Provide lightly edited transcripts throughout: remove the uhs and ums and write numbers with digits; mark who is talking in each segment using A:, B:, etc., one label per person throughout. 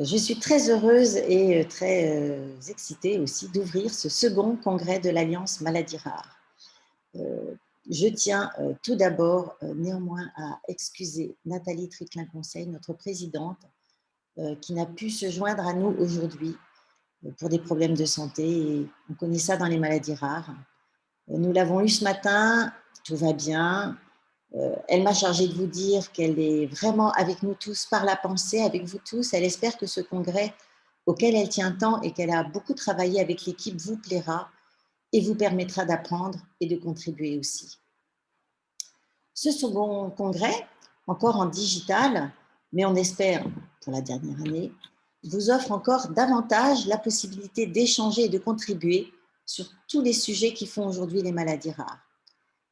A: Je suis très heureuse et très excitée aussi d'ouvrir ce second congrès de l'Alliance Maladies Rares. Je tiens tout d'abord néanmoins à excuser Nathalie Triclin-Conseil, notre présidente, qui n'a pu se joindre à nous aujourd'hui pour des problèmes de santé. Et on connaît ça dans les maladies rares. Nous l'avons eu ce matin, tout va bien. Elle m'a chargée de vous dire qu'elle est vraiment avec nous tous par la pensée, avec vous tous. Elle espère que ce congrès auquel elle tient tant et qu'elle a beaucoup travaillé avec l'équipe vous plaira et vous permettra d'apprendre et de contribuer aussi. Ce second congrès, encore en digital, mais on espère pour la dernière année, vous offre encore davantage la possibilité d'échanger et de contribuer sur tous les sujets qui font aujourd'hui les maladies rares.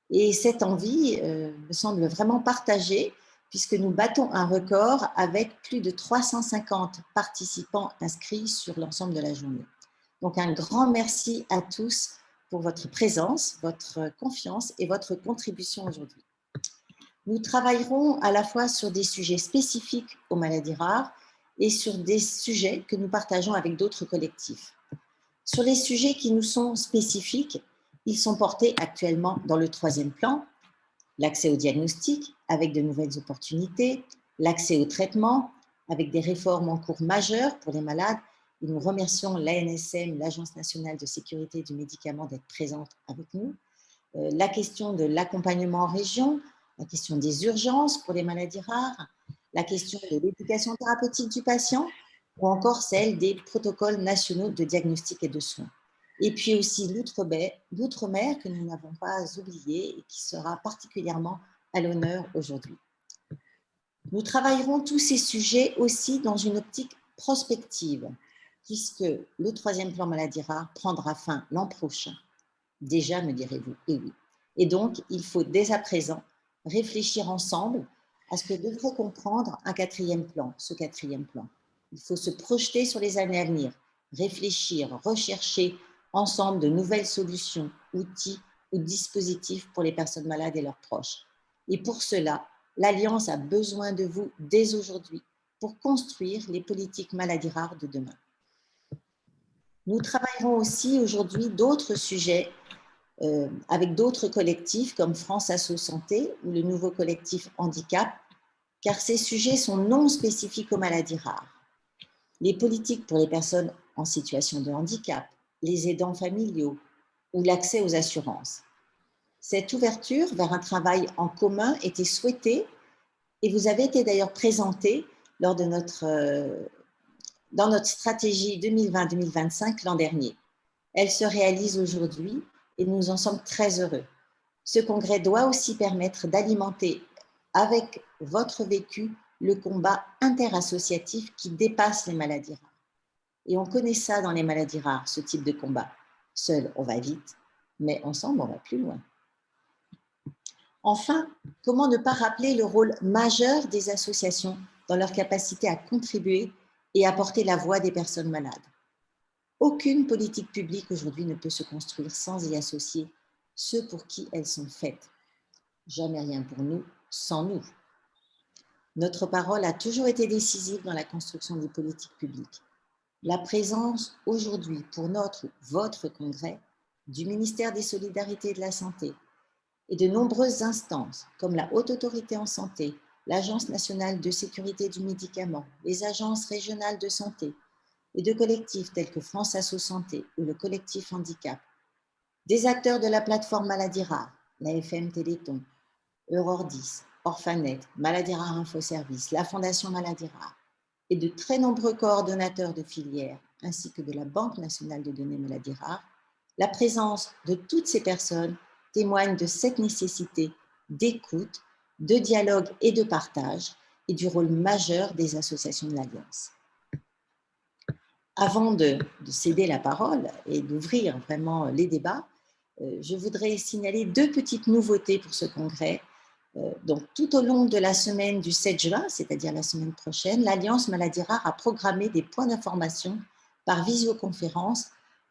A: Et cette envie me semble vraiment partagée puisque nous battons un record avec plus de 350 participants inscrits sur l'ensemble de la journée. Donc un grand merci à tous pour votre présence, votre confiance et votre contribution aujourd'hui. Nous travaillerons à la fois sur des sujets spécifiques aux maladies rares et sur des sujets que nous partageons avec d'autres collectifs. Sur les sujets qui nous sont spécifiques, ils sont portés actuellement dans le troisième plan, l'accès au diagnostic avec de nouvelles opportunités, l'accès au traitement avec des réformes en cours majeures pour les malades. Et nous remercions l'ANSM, l'Agence nationale de sécurité du médicament, d'être présente avec nous. La question de l'accompagnement en région, la question des urgences pour les maladies rares, la question de l'éducation thérapeutique du patient ou encore celle des protocoles nationaux de diagnostic et de soins. Et puis aussi l'outre-mer que nous n'avons pas oublié et qui sera particulièrement à l'honneur aujourd'hui. Nous travaillerons tous ces sujets aussi dans une optique prospective, puisque le troisième plan maladies rares prendra fin l'an prochain. Déjà, me direz-vous, et oui. Et donc, il faut dès à présent réfléchir ensemble à ce que devrait comprendre un quatrième plan, ce quatrième plan. Il faut se projeter sur les années à venir, réfléchir, rechercher ensemble de nouvelles solutions, outils ou dispositifs pour les personnes malades et leurs proches. Et pour cela, l'Alliance a besoin de vous dès aujourd'hui pour construire les politiques maladies rares de demain. Nous travaillerons aussi aujourd'hui d'autres sujets avec d'autres collectifs comme France Asso Santé ou le nouveau collectif Handicap, car ces sujets sont non spécifiques aux maladies rares. Les politiques pour les personnes en situation de handicap, les aidants familiaux ou l'accès aux assurances. Cette ouverture vers un travail en commun était souhaitée et vous avez été d'ailleurs présenté lors de dans notre stratégie 2020-2025 l'an dernier. Elle se réalise aujourd'hui et nous en sommes très heureux. Ce congrès doit aussi permettre d'alimenter avec votre vécu le combat interassociatif qui dépasse les maladies rares. Et on connaît ça dans les maladies rares, ce type de combat. Seul, on va vite, mais ensemble, on va plus loin. Enfin, comment ne pas rappeler le rôle majeur des associations dans leur capacité à contribuer et à porter la voix des personnes malades. Aucune politique publique aujourd'hui ne peut se construire sans y associer ceux pour qui elles sont faites. Jamais rien pour nous, sans nous. Notre parole a toujours été décisive dans la construction des politiques publiques. La présence aujourd'hui pour votre congrès du ministère des Solidarités et de la Santé et de nombreuses instances comme la Haute Autorité en Santé, l'Agence nationale de sécurité du médicament, les agences régionales de santé et de collectifs tels que France Asso Santé ou le collectif Handicap, des acteurs de la plateforme Maladies Rares, la FM Téléthon, Euror 10, Orphanet, Maladies Rares Info Service, la Fondation Maladies Rares et de très nombreux coordonnateurs de filières ainsi que de la Banque nationale de données Maladies Rares, la présence de toutes ces personnes témoigne de cette nécessité d'écoute, de dialogue et de partage et du rôle majeur des associations de l'Alliance. Avant de céder la parole et d'ouvrir vraiment les débats, je voudrais signaler deux petites nouveautés pour ce congrès. Donc, tout au long de la semaine du 7 juin, c'est-à-dire la semaine prochaine, l'Alliance Maladies Rares a programmé des points d'information par visioconférence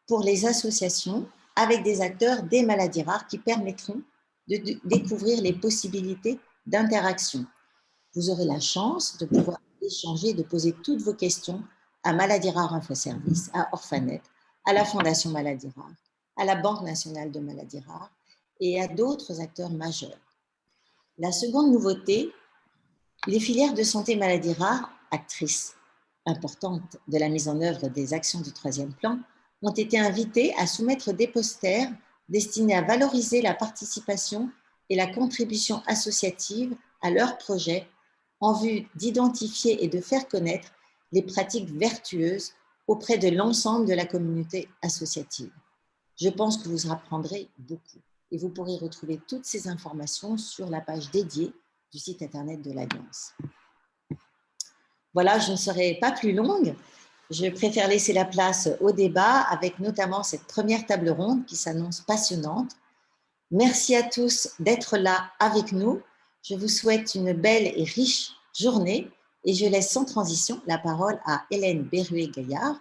A: pour les associations avec des acteurs des maladies rares qui permettront de découvrir les possibilités d'interaction. Vous aurez la chance de pouvoir échanger et de poser toutes vos questions à Maladies Rares Infoservice, à Orphanet, à la Fondation Maladies Rares, à la Banque nationale de maladies rares et à d'autres acteurs majeurs. La seconde nouveauté, les filières de santé maladies rares, actrices importantes de la mise en œuvre des actions du troisième plan, ont été invitées à soumettre des posters destinés à valoriser la participation et la contribution associative à leurs projets en vue d'identifier et de faire connaître les pratiques vertueuses auprès de l'ensemble de la communauté associative. Je pense que vous apprendrez beaucoup et vous pourrez retrouver toutes ces informations sur la page dédiée du site internet de l'Alliance. Voilà, je ne serai pas plus longue. Je préfère laisser la place au débat avec notamment cette première table ronde qui s'annonce passionnante. Merci à tous d'être là avec nous. Je vous souhaite une belle et riche journée et je laisse sans transition la parole à Hélène Berruet-Gaillard,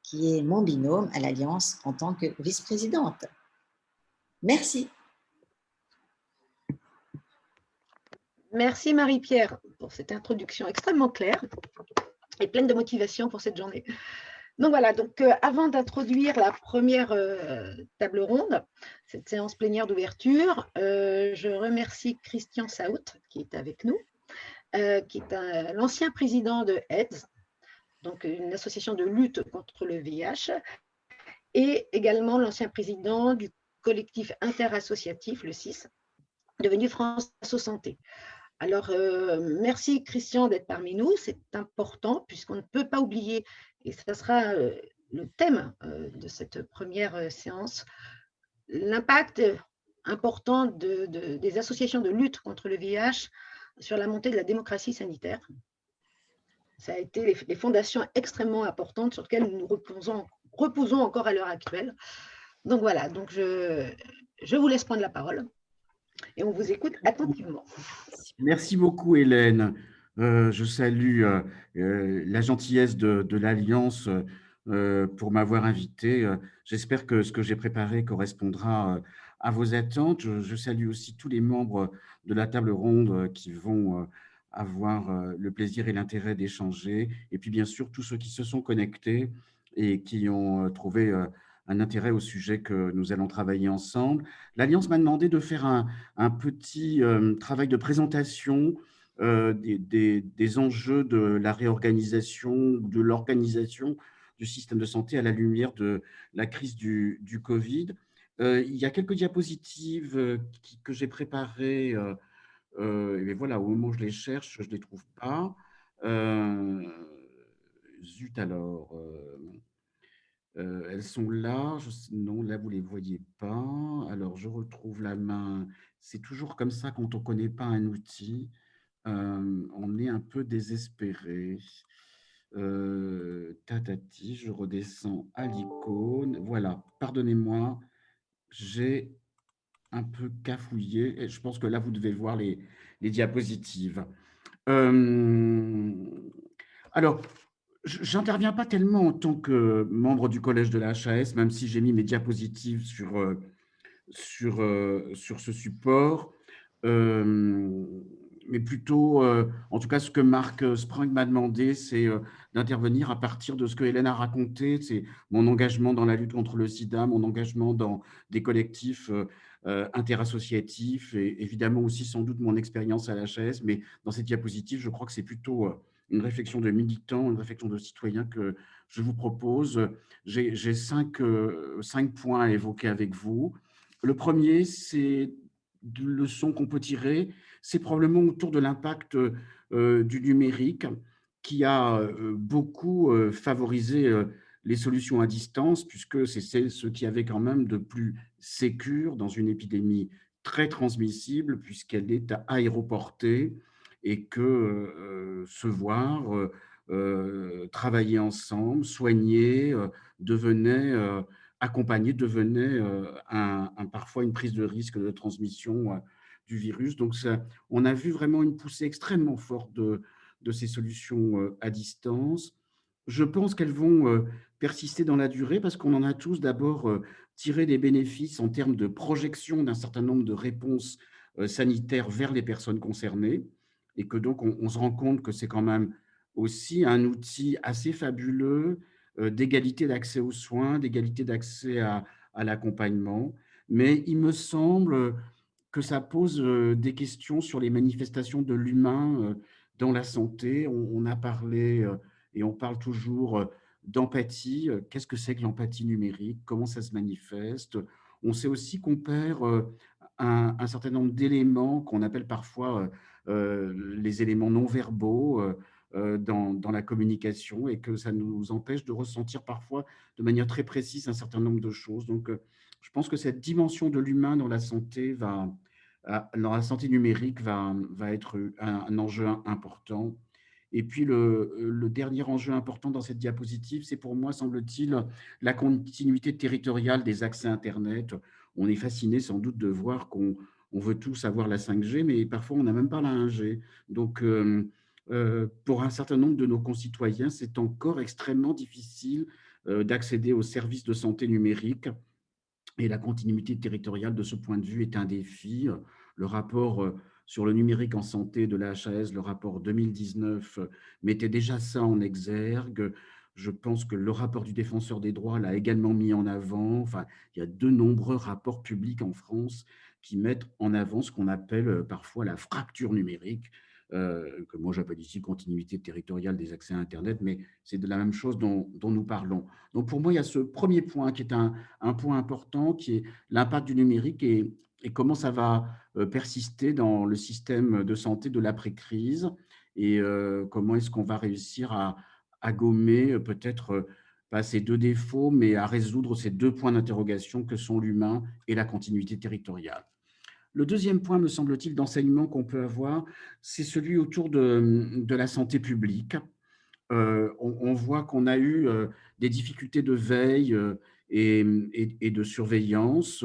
A: qui est mon binôme à l'Alliance en tant que vice-présidente. Merci.
B: Merci Marie-Pierre pour cette introduction extrêmement claire et pleine de motivation pour cette journée. Donc voilà, avant d'introduire la première table ronde, cette séance plénière d'ouverture, je remercie Christian Saout qui est avec nous, qui est l'ancien président de AIDS, donc une association de lutte contre le VIH, et également l'ancien président du collectif interassociatif, le CIS, devenu France Asso Santé. Alors, merci Christian d'être parmi nous, c'est important puisqu'on ne peut pas oublier, et ça sera le thème de cette première séance, l'impact important des associations de lutte contre le VIH sur la montée de la démocratie sanitaire. Ça a été les fondations extrêmement importantes sur lesquelles nous reposons encore à l'heure actuelle. Donc voilà, donc je vous laisse prendre la parole. Et on vous écoute attentivement.
C: Merci beaucoup, Hélène. Je salue la gentillesse de l'Alliance pour m'avoir invité. J'espère que ce que j'ai préparé correspondra à vos attentes. Je salue aussi tous les membres de la table ronde qui vont avoir le plaisir et l'intérêt d'échanger. Et puis, bien sûr, tous ceux qui se sont connectés et qui ont trouvé un intérêt au sujet que nous allons travailler ensemble. L'Alliance m'a demandé de faire un petit travail de présentation des enjeux de la réorganisation, de l'organisation du système de santé à la lumière de la crise du Covid. Il y a quelques diapositives que j'ai préparées, et voilà, au moment où je les cherche, je ne les trouve pas. Zut alors. Elles sont là. Non, là, vous ne les voyez pas. Alors, je retrouve la main. C'est toujours comme ça quand on ne connaît pas un outil. On est un peu désespéré. Tatati, je redescends à l'icône. Voilà, pardonnez-moi, j'ai un peu cafouillé. Et je pense que là, vous devez voir les diapositives. Alors, j'interviens pas tellement en tant que membre du collège de la HAS, même si j'ai mis mes diapositives sur ce support, mais plutôt, en tout cas, ce que Marc Sprung m'a demandé, c'est d'intervenir à partir de ce que Hélène a raconté, c'est mon engagement dans la lutte contre le sida, mon engagement dans des collectifs interassociatifs et évidemment aussi sans doute mon expérience à la HAS, mais dans cette diapositive, je crois que c'est plutôt une réflexion de militant, une réflexion de citoyen que je vous propose. J'ai cinq points à évoquer avec vous. Le premier, c'est une leçon qu'on peut tirer, c'est probablement autour de l'impact du numérique qui a beaucoup favorisé les solutions à distance, puisque c'est ce qui avait quand même de plus sécure dans une épidémie très transmissible, puisqu'elle est aéroportée et que se voir, travailler ensemble, soigner, devenait accompagné devenait parfois une prise de risque de transmission du virus. Donc, on a vu vraiment une poussée extrêmement forte de ces solutions à distance. Je pense qu'elles vont persister dans la durée parce qu'on en a tous d'abord tiré des bénéfices en termes de projection d'un certain nombre de réponses sanitaires vers les personnes concernées et que donc on se rend compte que c'est quand même aussi un outil assez fabuleux d'égalité d'accès aux soins, d'égalité d'accès à l'accompagnement. Mais il me semble que ça pose des questions sur les manifestations de l'humain dans la santé. On a parlé et on parle toujours d'empathie. Qu'est-ce que c'est que l'empathie numérique? Comment ça se manifeste? On sait aussi qu'on perd un certain nombre d'éléments qu'on appelle parfois les éléments non verbaux dans la communication, et que ça nous empêche de ressentir parfois de manière très précise un certain nombre de choses. Donc, je pense que cette dimension de l'humain dans la santé dans la santé numérique va être un enjeu important. Et puis, le dernier enjeu important dans cette diapositive, c'est pour moi, semble-t-il, la continuité territoriale des accès Internet. On est fasciné sans doute de voir qu'on veut tous avoir la 5G, mais parfois on n'a même pas la 1G. Donc, pour un certain nombre de nos concitoyens, c'est encore extrêmement difficile d'accéder aux services de santé numérique, et la continuité territoriale de ce point de vue est un défi. Le rapport sur le numérique en santé de la HAS, le rapport 2019, mettait déjà ça en exergue. Je pense que le rapport du Défenseur des droits l'a également mis en avant. Enfin, il y a de nombreux rapports publics en France qui mettent en avant ce qu'on appelle parfois la fracture numérique, que moi j'appelle ici continuité territoriale des accès à Internet, mais c'est de la même chose dont nous parlons. Donc pour moi, il y a ce premier point qui est un point important, qui est l'impact du numérique et comment ça va persister dans le système de santé de l'après-crise, et comment est-ce qu'on va réussir à gommer peut-être pas ces deux défauts, mais à résoudre ces deux points d'interrogation que sont l'humain et la continuité territoriale. Le deuxième point, me semble-t-il, d'enseignement qu'on peut avoir, c'est celui autour de la santé publique. On voit qu'on a eu des difficultés de veille et de surveillance,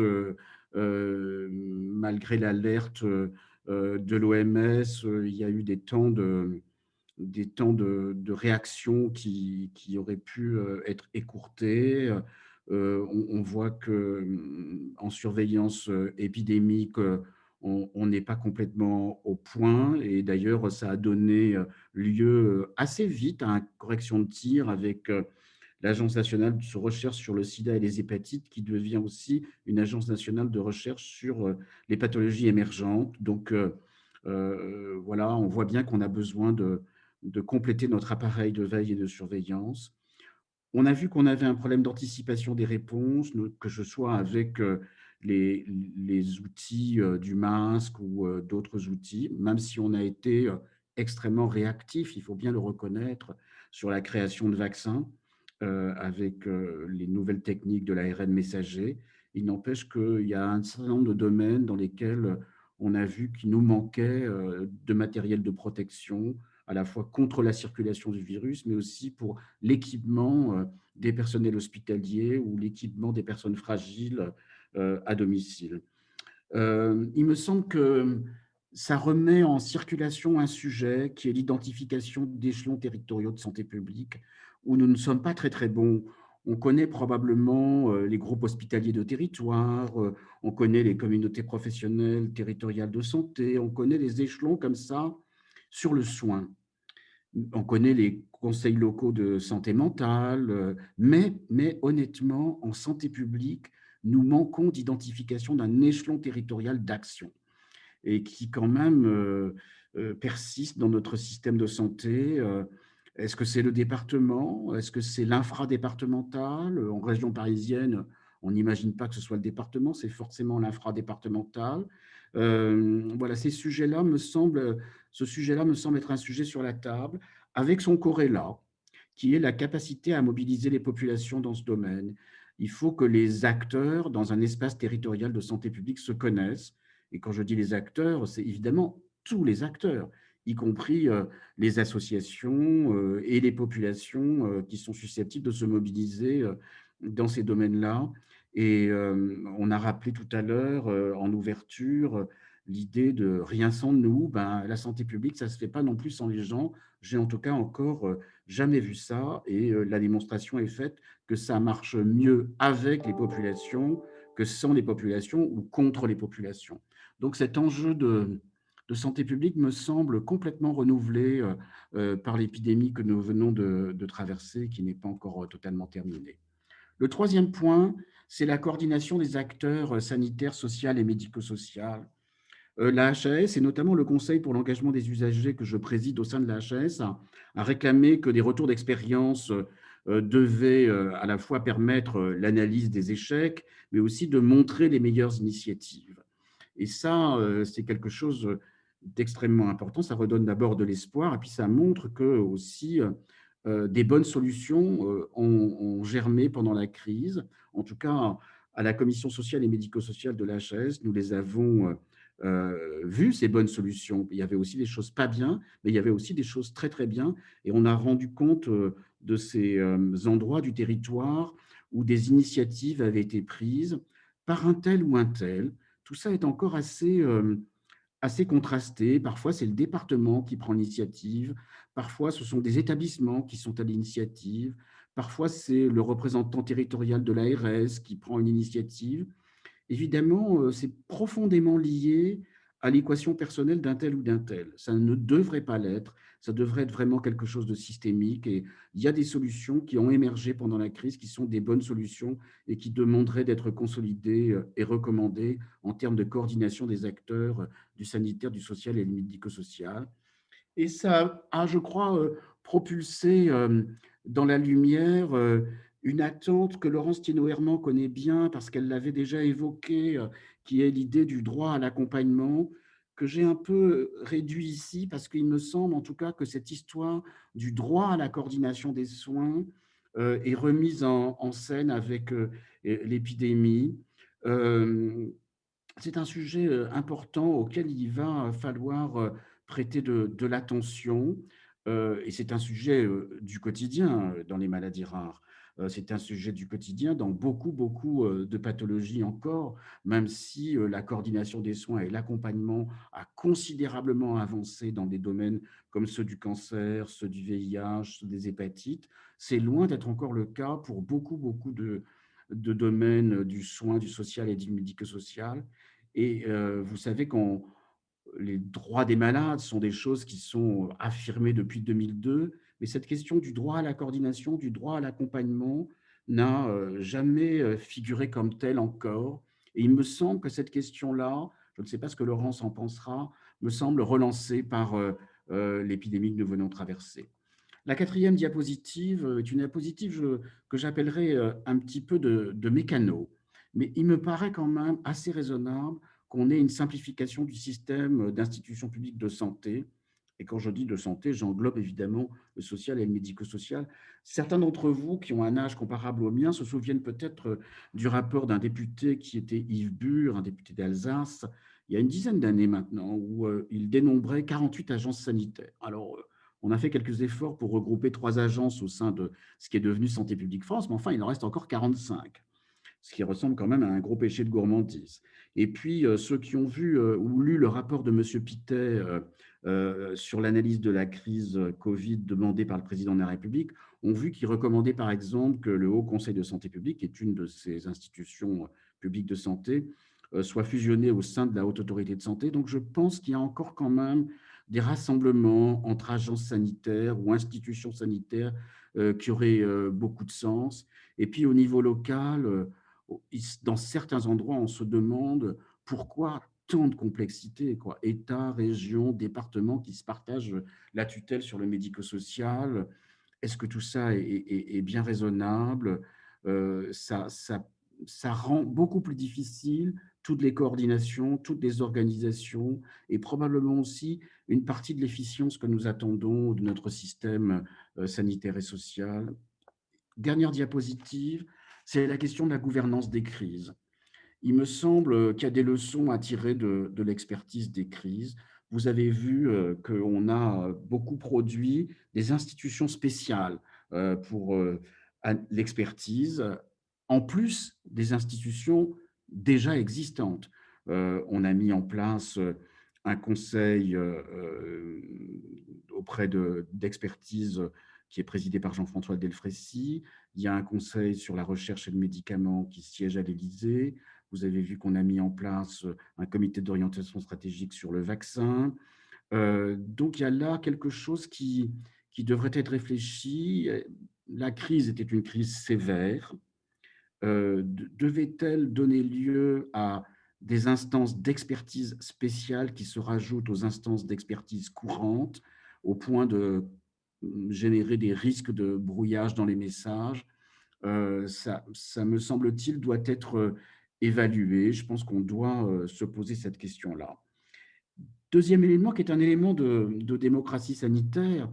C: malgré l'alerte de l'OMS. Il y a eu des temps de réaction qui auraient pu être écourtés. On voit qu'en surveillance épidémique, on n'est pas complètement au point. Et d'ailleurs, ça a donné lieu assez vite à une correction de tir avec l'Agence nationale de recherche sur le sida et les hépatites, qui devient aussi une agence nationale de recherche sur les pathologies émergentes. Donc, voilà, on voit bien qu'on a besoin de compléter notre appareil de veille et de surveillance. On a vu qu'on avait un problème d'anticipation des réponses, que ce soit avec les outils du masque ou d'autres outils, même si on a été extrêmement réactif, il faut bien le reconnaître, sur la création de vaccins avec les nouvelles techniques de l'ARN messager. Il n'empêche qu'il y a un certain nombre de domaines dans lesquels on a vu qu'il nous manquait de matériel de protection, à la fois contre la circulation du virus, mais aussi pour l'équipement des personnels hospitaliers ou l'équipement des personnes fragiles à domicile. Il me semble que ça remet en circulation un sujet qui est l'identification d'échelons territoriaux de santé publique, où nous ne sommes pas très très bons. On connaît probablement les groupes hospitaliers de territoire, on connaît les communautés professionnelles territoriales de santé, on connaît les échelons comme ça sur le soin. On connaît les conseils locaux de santé mentale, mais honnêtement, en santé publique, nous manquons d'identification d'un échelon territorial d'action, et qui quand même persiste dans notre système de santé. Est-ce que c'est le département? Est-ce que c'est l'infradépartemental? En région parisienne, on n'imagine pas que ce soit le département, c'est forcément l'infradépartemental. Voilà, ce sujet-là me semble être un sujet sur la table, avec son corrélat, qui est la capacité à mobiliser les populations dans ce domaine. Il faut que les acteurs dans un espace territorial de santé publique se connaissent. Et quand je dis les acteurs, c'est évidemment tous les acteurs, y compris les associations et les populations qui sont susceptibles de se mobiliser dans ces domaines-là. Et on a rappelé tout à l'heure, en ouverture, l'idée de rien sans nous. Ben, la santé publique, ça ne se fait pas non plus sans les gens. J'ai en tout cas encore jamais vu ça. Et la démonstration est faite que ça marche mieux avec les populations que sans les populations ou contre les populations. Donc cet enjeu de santé publique me semble complètement renouvelé par l'épidémie que nous venons de traverser, qui n'est pas encore totalement terminée. Le troisième point, c'est la coordination des acteurs sanitaires, sociaux et médico-sociaux. La HAS, et notamment le Conseil pour l'engagement des usagers que je préside au sein de la HAS, a réclamé que des retours d'expérience devaient à la fois permettre l'analyse des échecs, mais aussi de montrer les meilleures initiatives. Et ça, c'est quelque chose d'extrêmement important. Ça redonne d'abord de l'espoir, et puis ça montre que aussi des bonnes solutions ont germé pendant la crise. En tout cas, à la commission sociale et médico-sociale de la HAS, nous les avons vues, ces bonnes solutions. Il y avait aussi des choses pas bien, mais il y avait aussi des choses très, très bien. Et on a rendu compte de ces endroits du territoire où des initiatives avaient été prises par un tel ou un tel. Tout ça est encore assez contrasté. Parfois, c'est le département qui prend l'initiative. Parfois, ce sont des établissements qui sont à l'initiative. Parfois, c'est le représentant territorial de l'ARS qui prend une initiative. Évidemment, c'est profondément lié à l'équation personnelle d'un tel ou d'un tel. Ça ne devrait pas l'être. Ça devrait être vraiment quelque chose de systémique. Et il y a des solutions qui ont émergé pendant la crise, qui sont des bonnes solutions et qui demanderaient d'être consolidées et recommandées en termes de coordination des acteurs du sanitaire, du social et du médico-social. Et ça a, je crois, propulsé dans la lumière une attente que Laurence Thénault-Herman connaît bien parce qu'elle l'avait déjà évoquée, qui est l'idée du droit à l'accompagnement, que j'ai un peu réduit ici parce qu'il me semble en tout cas que cette histoire du droit à la coordination des soins est remise en scène avec l'épidémie. Euh, c'est un sujet important auquel il va falloir prêter de l'attention et c'est un sujet du quotidien dans les maladies rares. C'est un sujet du quotidien dans beaucoup de pathologies encore, même si la coordination des soins et l'accompagnement a considérablement avancé dans des domaines comme ceux du cancer, ceux du VIH, ceux des hépatites. C'est loin d'être encore le cas pour beaucoup de domaines du soin, du social et du médico-social. Et vous savez que les droits des malades sont des choses qui sont affirmées depuis 2002, mais cette question du droit à la coordination, du droit à l'accompagnement n'a jamais figuré comme telle encore. Et il me semble que cette question-là, je ne sais pas ce que Laurence en pensera, me semble relancée par l'épidémie que nous venons de traverser. La quatrième diapositive est une diapositive que j'appellerais un petit peu de mécano, mais il me paraît quand même assez raisonnable qu'on ait une simplification du système d'institutions publiques de santé. Et quand je dis de santé, j'englobe évidemment le social et le médico-social. Certains d'entre vous qui ont un âge comparable au mien se souviennent peut-être du rapport d'un député qui était Yves Bure, un député d'Alsace, il y a une dizaine d'années maintenant, où il dénombrait 48 agences sanitaires. Alors, on a fait quelques efforts pour regrouper 3 agences au sein de ce qui est devenu Santé publique France, mais enfin, il en reste encore 45, ce qui ressemble quand même à un gros péché de gourmandise. Et puis, ceux qui ont vu ou lu le rapport de M. Pittet sur l'analyse de la crise Covid demandée par le président de la République ont vu qu'il recommandait par exemple que le Haut Conseil de santé publique, qui est une de ces institutions publiques de santé, soit fusionné au sein de la Haute Autorité de santé. Donc, je pense qu'il y a encore quand même des rassemblements entre agences sanitaires ou institutions sanitaires qui auraient beaucoup de sens. Et puis, au niveau local, dans certains endroits, on se demande pourquoi tant de complexité, quoi. État, région, département qui se partagent la tutelle sur le médico-social. Est-ce que tout ça est bien raisonnable? Ça rend beaucoup plus difficile toutes les coordinations, toutes les organisations et probablement aussi une partie de l'efficience que nous attendons de notre système sanitaire et social. Dernière diapositive, c'est la question de la gouvernance des crises. Il me semble qu'il y a des leçons à tirer de l'expertise des crises. Vous avez vu qu'on a beaucoup produit des institutions spéciales pour l'expertise, en plus des institutions déjà existantes. On a mis en place un conseil auprès d'expertise qui est présidé par Jean-François Delfrécy. Il y a un conseil sur la recherche et le médicament qui siège à l'Élysée. Vous avez vu qu'on a mis en place un comité d'orientation stratégique sur le vaccin. Donc, il y a là quelque chose qui devrait être réfléchi. La crise était une crise sévère. Devait-elle donner lieu à des instances d'expertise spéciales qui se rajoutent aux instances d'expertise courantes, au point de générer des risques de brouillage dans les messages? Ça me semble-t-il, doit être évalué. Je pense qu'on doit se poser cette question-là. Deuxième élément, qui est un élément de démocratie sanitaire,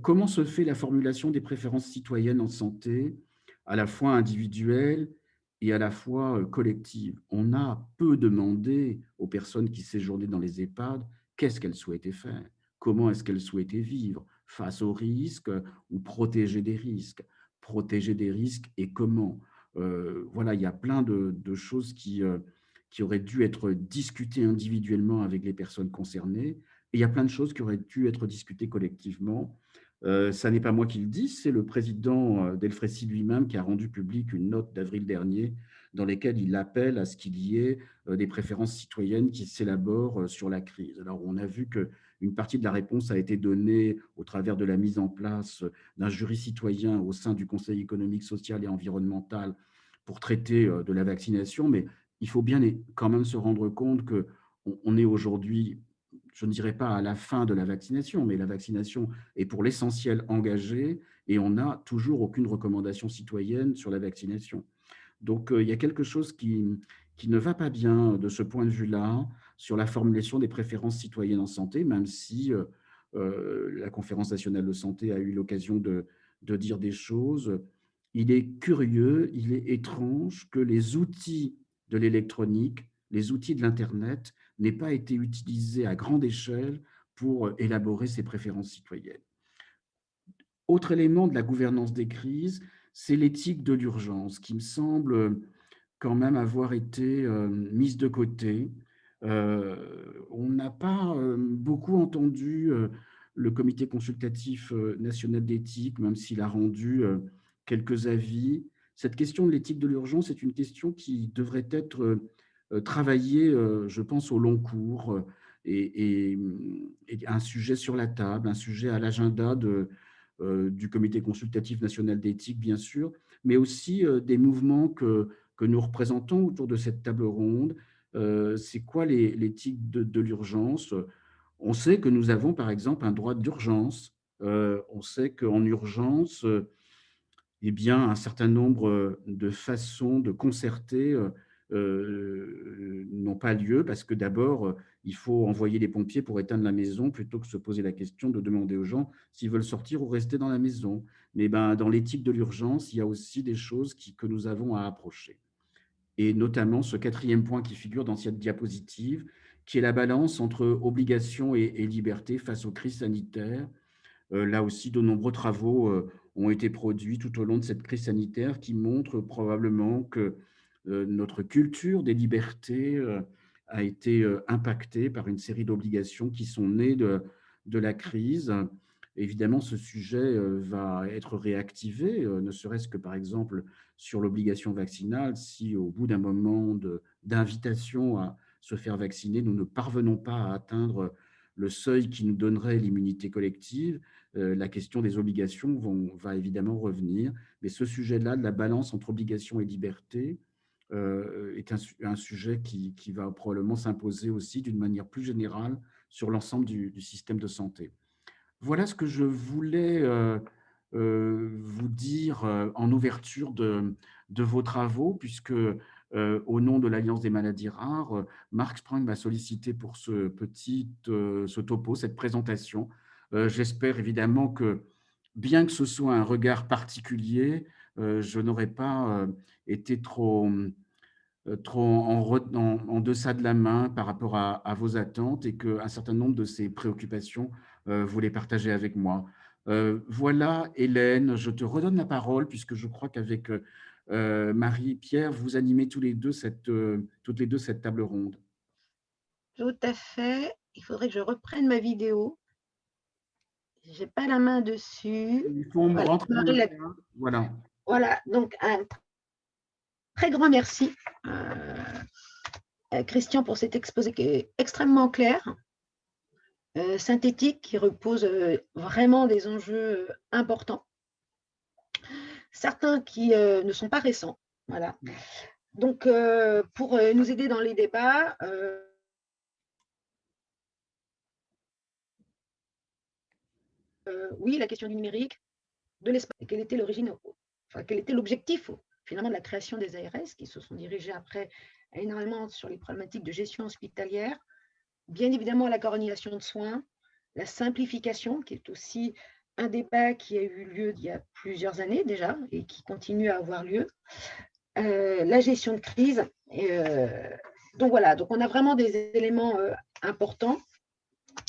C: comment se fait la formulation des préférences citoyennes en santé, à la fois individuelles et à la fois collectives? On a peu demandé aux personnes qui séjournaient dans les EHPAD qu'est-ce qu'elles souhaitaient faire, comment est-ce qu'elles souhaitaient vivre face aux risques ou protéger des risques. Protéger des risques et comment? Voilà, il y a plein de choses qui auraient dû être discutées individuellement avec les personnes concernées. Et il y a plein de choses qui auraient dû être discutées collectivement. Ça n'est pas moi qui le dis, c'est le président Delfrécy lui-même qui a rendu public une note d'avril dernier dans laquelle il appelle à ce qu'il y ait des préférences citoyennes qui s'élaborent sur la crise. Alors, on a vu qu'une partie de la réponse a été donnée au travers de la mise en place d'un jury citoyen au sein du Conseil économique, social et environnemental pour traiter de la vaccination, mais il faut bien quand même se rendre compte qu'on est aujourd'hui, je ne dirais pas à la fin de la vaccination, mais la vaccination est pour l'essentiel engagée et on n'a toujours aucune recommandation citoyenne sur la vaccination. Donc, il y a quelque chose qui ne va pas bien de ce point de vue-là sur la formulation des préférences citoyennes en santé, même si la Conférence nationale de santé a eu l'occasion de dire des choses. Il est curieux, il est étrange que les outils de l'électronique, les outils de l'Internet n'aient pas été utilisés à grande échelle pour élaborer ces préférences citoyennes. Autre élément de la gouvernance des crises, c'est l'éthique de l'urgence qui me semble quand même avoir été mise de côté. On n'a pas beaucoup entendu le comité consultatif national d'éthique, même s'il a rendu quelques avis. Cette question de l'éthique de l'urgence est une question qui devrait être travaillée, je pense, au long cours et un sujet sur la table, un sujet à l'agenda du comité consultatif national d'éthique, bien sûr, mais aussi des mouvements que nous représentons autour de cette table ronde. C'est quoi l'éthique de l'urgence? On sait que nous avons, par exemple, un droit d'urgence. On sait qu'en urgence, eh bien, un certain nombre de façons de concerter n'ont pas lieu parce que d'abord, il faut envoyer les pompiers pour éteindre la maison plutôt que se poser la question de demander aux gens s'ils veulent sortir ou rester dans la maison. Mais ben, dans l'éthique de l'urgence, il y a aussi des choses que nous avons à approcher. Et notamment ce quatrième point qui figure dans cette diapositive, qui est la balance entre obligation et liberté face aux crises sanitaires. Là aussi, de nombreux travaux ont été produits tout au long de cette crise sanitaire qui montrent probablement que notre culture des libertés a été impactée par une série d'obligations qui sont nées de la crise. Évidemment, ce sujet va être réactivé, ne serait-ce que par exemple sur l'obligation vaccinale, si au bout d'un moment d'invitation à se faire vacciner, nous ne parvenons pas à atteindre le seuil qui nous donnerait l'immunité collective, la question des obligations va évidemment revenir. Mais ce sujet-là, de la balance entre obligation et liberté, est un sujet qui va probablement s'imposer aussi d'une manière plus générale sur l'ensemble du système de santé. Voilà ce que je voulais vous dire en ouverture de vos travaux, puisque au nom de l'Alliance des maladies rares, Marc Sprung m'a sollicité pour ce topo, cette présentation. J'espère évidemment que, bien que ce soit un regard particulier, je n'aurais pas été trop en deçà de la main par rapport à vos attentes et qu'un certain nombre de ces préoccupations, vous les partagez avec moi. Voilà, Hélène, je te redonne la parole puisque je crois qu'avec Marie-Pierre, vous animez toutes les deux cette table ronde.
B: Tout à fait. Il faudrait que je reprenne ma vidéo. Je n'ai pas la main dessus.
C: Il faut me
B: Voilà,
C: rentrer dans le cadre. Voilà.
B: voilà, donc un très grand merci, Christian, pour cet exposé qui est extrêmement clair, synthétique, qui repose vraiment des enjeux importants. Certains qui ne sont pas récents. Voilà. Donc, pour nous aider dans les débats, oui, la question du numérique, de l'espace, quelle était l'origine, enfin, quel était l'objectif finalement de la création des ARS, qui se sont dirigés après énormément sur les problématiques de gestion hospitalière, bien évidemment la coordination de soins, la simplification, qui est aussi un débat qui a eu lieu il y a plusieurs années déjà et qui continue à avoir lieu, la gestion de crise. Donc voilà, donc on a vraiment des éléments importants.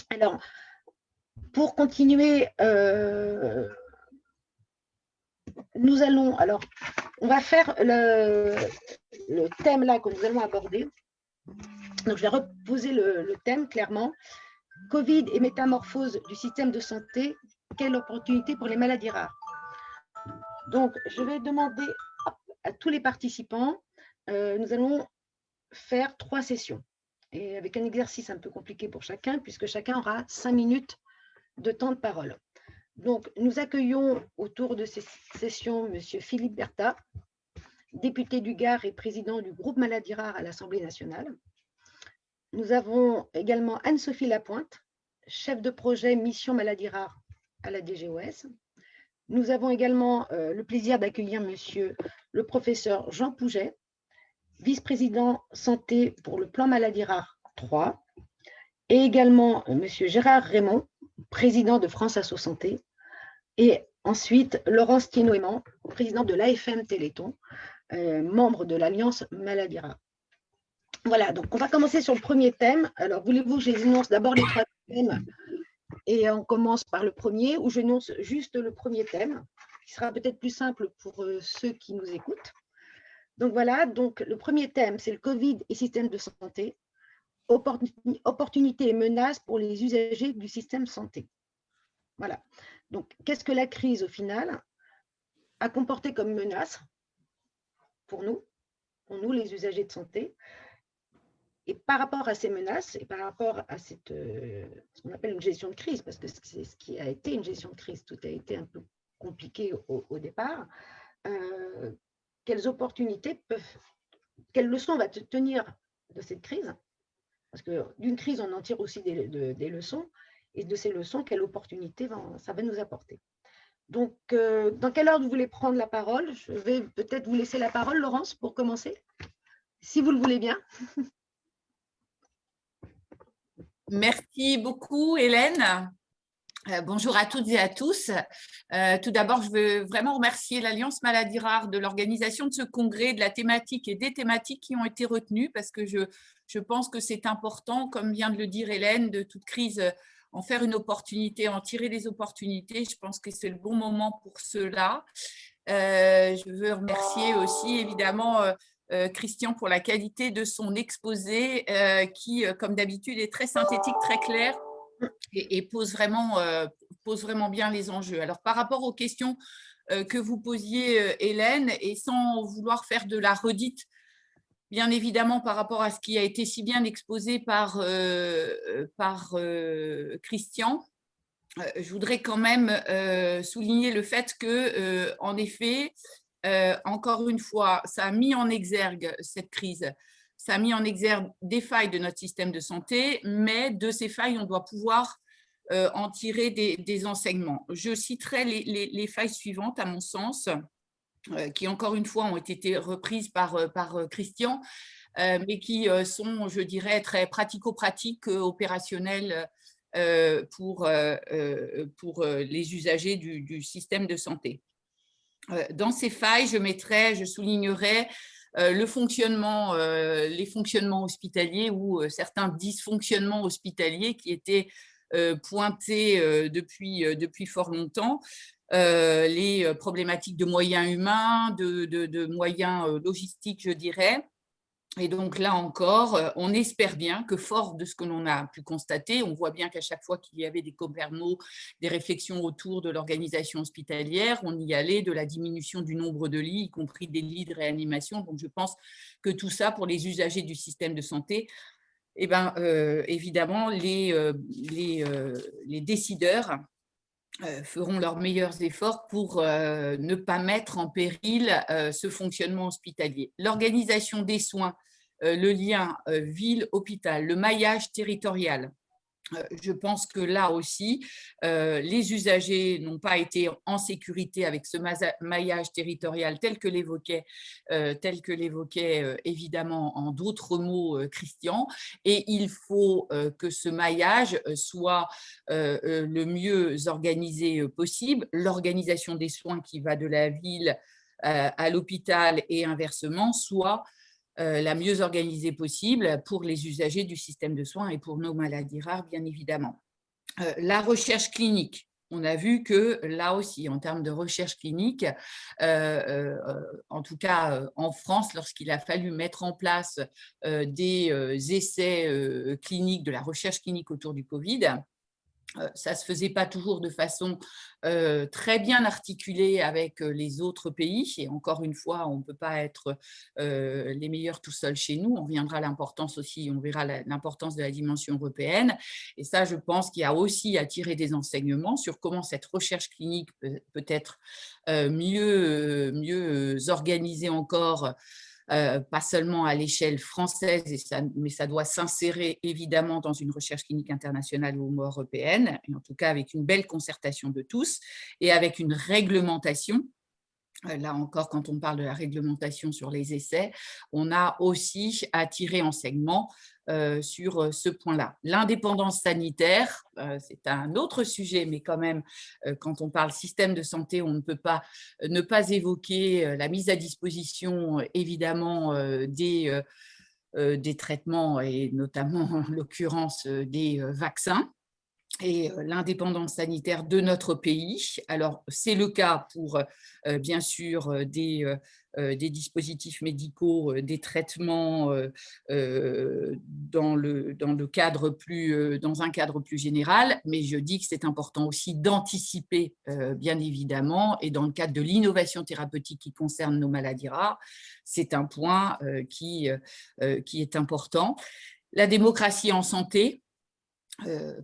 B: Alors, pour continuer, nous allons, alors, on va faire le thème là que nous allons aborder. Donc, je vais reposer le thème clairement. Covid et métamorphose du système de santé, quelle opportunité pour les maladies rares? Donc, je vais demander à tous les participants, nous allons faire 3 sessions, et avec un exercice un peu compliqué pour chacun, puisque chacun aura 5 minutes de temps de parole. Donc, nous accueillons autour de ces sessions M. Philippe Berthat, député du Gard et président du groupe Maladies Rares à l'Assemblée nationale. Nous avons également Anne-Sophie Lapointe, chef de projet Mission Maladies Rares à la DGOS. Nous avons également le plaisir d'accueillir monsieur le professeur Jean Pouget, vice-président santé pour le plan Maladies Rares 3, et également monsieur Gérard Raymond, président de France Asso Santé, et ensuite Laurence Thienot-Aimant, président de l'AFM Téléthon, membre de l'Alliance Maladies Rares. Voilà, donc on va commencer sur le premier thème. Alors, voulez-vous que j'énonce d'abord les 3 thèmes et on commence par le premier, ou j'énonce juste le premier thème, qui sera peut-être plus simple pour ceux qui nous écoutent. Donc voilà, donc le premier thème, c'est le Covid et système de santé, opportunités et menaces pour les usagers du système santé. Voilà, donc qu'est-ce que la crise au final a comporté comme menace pour nous les usagers de santé? Et par rapport à ces menaces et par rapport à ce qu'on appelle une gestion de crise, parce que c'est ce qui a été une gestion de crise, tout a été un peu compliqué au départ, quelles opportunités quelles leçons on va tenir de cette crise? Parce que d'une crise, on en tire aussi des leçons, et de ces leçons, quelles opportunités ça va nous apporter? Donc, dans quelle ordre vous voulez prendre la parole? Je vais peut-être vous laisser la parole, Laurence, pour commencer, si vous le voulez bien.
D: Merci beaucoup, Hélène. Bonjour à toutes et à tous. Tout d'abord, je veux vraiment remercier l'Alliance Maladies Rares de l'organisation de ce congrès, de la thématique et des thématiques qui ont été retenues, parce que je pense que c'est important, comme vient de le dire Hélène, de toute crise, en faire une opportunité, en tirer des opportunités. Je pense que c'est le bon moment pour cela. Je veux remercier aussi, évidemment, Christian pour la qualité de son exposé qui, comme d'habitude, est très synthétique, très clair et pose vraiment bien les enjeux. Alors, par rapport aux questions que vous posiez, Hélène, et sans vouloir faire de la redite, bien évidemment, par rapport à ce qui a été si bien exposé par Christian, je voudrais quand même souligner le fait que, en effet, encore une fois, ça a mis en exergue cette crise. Ça a mis en exergue des failles de notre système de santé, mais de ces failles, on doit pouvoir en tirer des enseignements. Je citerai les failles suivantes, à mon sens, qui, encore une fois, ont été reprises par Christian, mais qui sont, je dirais, très pratico-pratiques, opérationnelles pour les usagers du système de santé. Dans ces failles, je soulignerai les fonctionnements hospitaliers ou certains dysfonctionnements hospitaliers qui étaient pointés depuis fort longtemps, les problématiques de moyens humains, de moyens logistiques, je dirais, Et donc là encore, on espère bien que fort de ce que l'on a pu constater, on voit bien qu'à chaque fois qu'il y avait des convermos, des réflexions autour de l'organisation hospitalière, on y allait de la diminution du nombre de lits, y compris des lits de réanimation. Donc je pense que tout ça, pour les usagers du système de santé, eh ben, évidemment, les décideurs feront leurs meilleurs efforts pour ne pas mettre en péril ce fonctionnement hospitalier. L'organisation des soins, le lien ville-hôpital, le maillage territorial. Je pense que là aussi, les usagers n'ont pas été en sécurité avec ce maillage territorial tel que l'évoquait évidemment en d'autres mots Christian. Et il faut que ce maillage soit le mieux organisé possible. L'organisation des soins qui va de la ville à l'hôpital et inversement soit la mieux organisée possible pour les usagers du système de soins et pour nos maladies rares, bien évidemment. La recherche clinique. On a vu que là aussi, en termes de recherche clinique, en tout cas en France, lorsqu'il a fallu mettre en place des essais cliniques, de la recherche clinique autour du Covid, ça ne se faisait pas toujours de façon très bien articulée avec les autres pays. Et encore une fois, on ne peut pas être les meilleurs tout seuls chez nous. On reviendra à l'importance aussi, on verra l'importance de la dimension européenne. Et ça, je pense qu'il y a aussi à tirer des enseignements sur comment cette recherche clinique peut être mieux organisée encore, pas seulement à l'échelle française, mais ça doit s'insérer évidemment dans une recherche clinique internationale ou européenne, et en tout cas avec une belle concertation de tous et avec une réglementation. Là encore, quand on parle de la réglementation sur les essais, on a aussi à tirer enseignement sur ce point-là. L'indépendance sanitaire, c'est un autre sujet, mais quand même, quand on parle système de santé, on ne peut pas ne pas évoquer la mise à disposition, évidemment, des traitements et notamment, en l'occurrence, des vaccins et l'indépendance sanitaire de notre pays. Alors, c'est le cas pour, bien sûr, des dispositifs médicaux, des traitements dans un cadre plus général, mais je dis que c'est important aussi d'anticiper, bien évidemment, et dans le cadre de l'innovation thérapeutique qui concerne nos maladies rares, c'est un point qui est important. La démocratie en santé,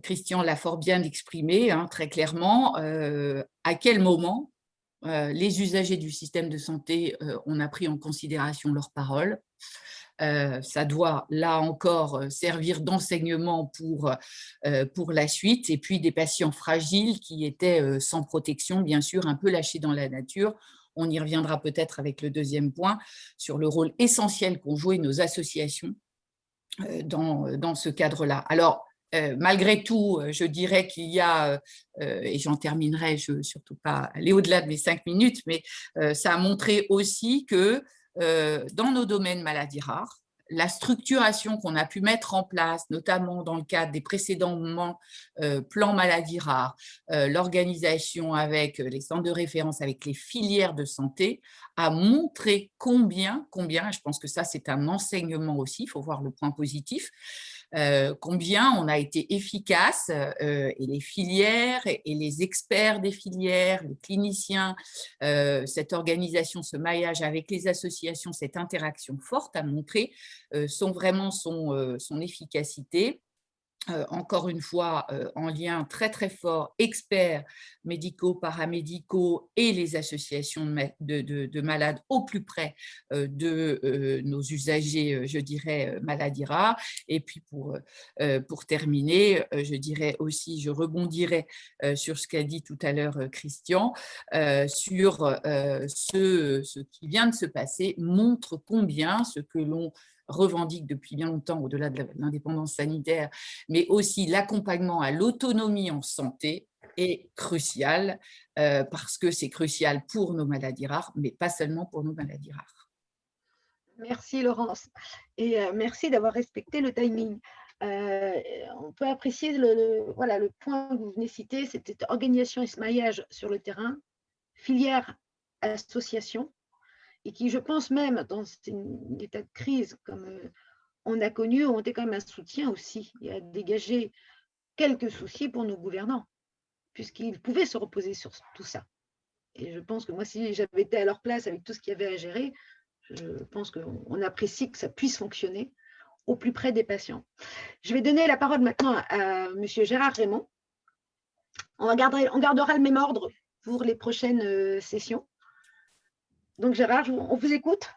D: Christian l'a fort bien exprimé, hein, très clairement, à quel moment les usagers du système de santé on a pris en considération leurs paroles. Ça doit, là encore, servir d'enseignement pour la suite. Et puis des patients fragiles qui étaient sans protection, bien sûr, un peu lâchés dans la nature. On y reviendra peut-être avec le deuxième point, sur le rôle essentiel qu'ont joué nos associations dans ce cadre-là. Alors, malgré tout, je dirais qu'il y a, et j'en terminerai, je ne veux surtout pas aller au-delà de mes 5 minutes, mais ça a montré aussi que dans nos domaines maladies rares, la structuration qu'on a pu mettre en place, notamment dans le cadre des précédents plans maladies rares, l'organisation avec les centres de référence, avec les filières de santé, a montré combien, je pense que ça c'est un enseignement aussi, il faut voir le point positif, combien on a été efficace et les filières et les experts des filières, les cliniciens, cette organisation, ce maillage avec les associations, cette interaction forte a montré vraiment son efficacité. Encore une fois, en lien très très fort, experts médicaux, paramédicaux et les associations de malades au plus près de nos usagers, je dirais, maladies rares. Et puis pour terminer, je dirais aussi, je rebondirai sur ce qu'a dit tout à l'heure Christian, sur ce qui vient de se passer montre combien ce que l'on revendique depuis bien longtemps, au-delà de l'indépendance sanitaire, mais aussi l'accompagnement à l'autonomie en santé est crucial, parce que c'est crucial pour nos maladies rares, mais pas seulement pour nos maladies rares.
B: Merci Laurence, et merci d'avoir respecté le timing. On peut apprécier le point que vous venez de citer, c'était organisation et ce maillage sur le terrain, filière, association, et qui, je pense même, dans un état de crise comme on a connu, ont été quand même un soutien aussi et à dégager quelques soucis pour nos gouvernants, puisqu'ils pouvaient se reposer sur tout ça. Et je pense que moi, si j'avais été à leur place avec tout ce qu'il y avait à gérer, je pense qu'on apprécie que ça puisse fonctionner au plus près des patients. Je vais donner la parole maintenant à M. Gérard Raymond. On gardera le même ordre pour les prochaines sessions. Donc Gérard, on vous écoute.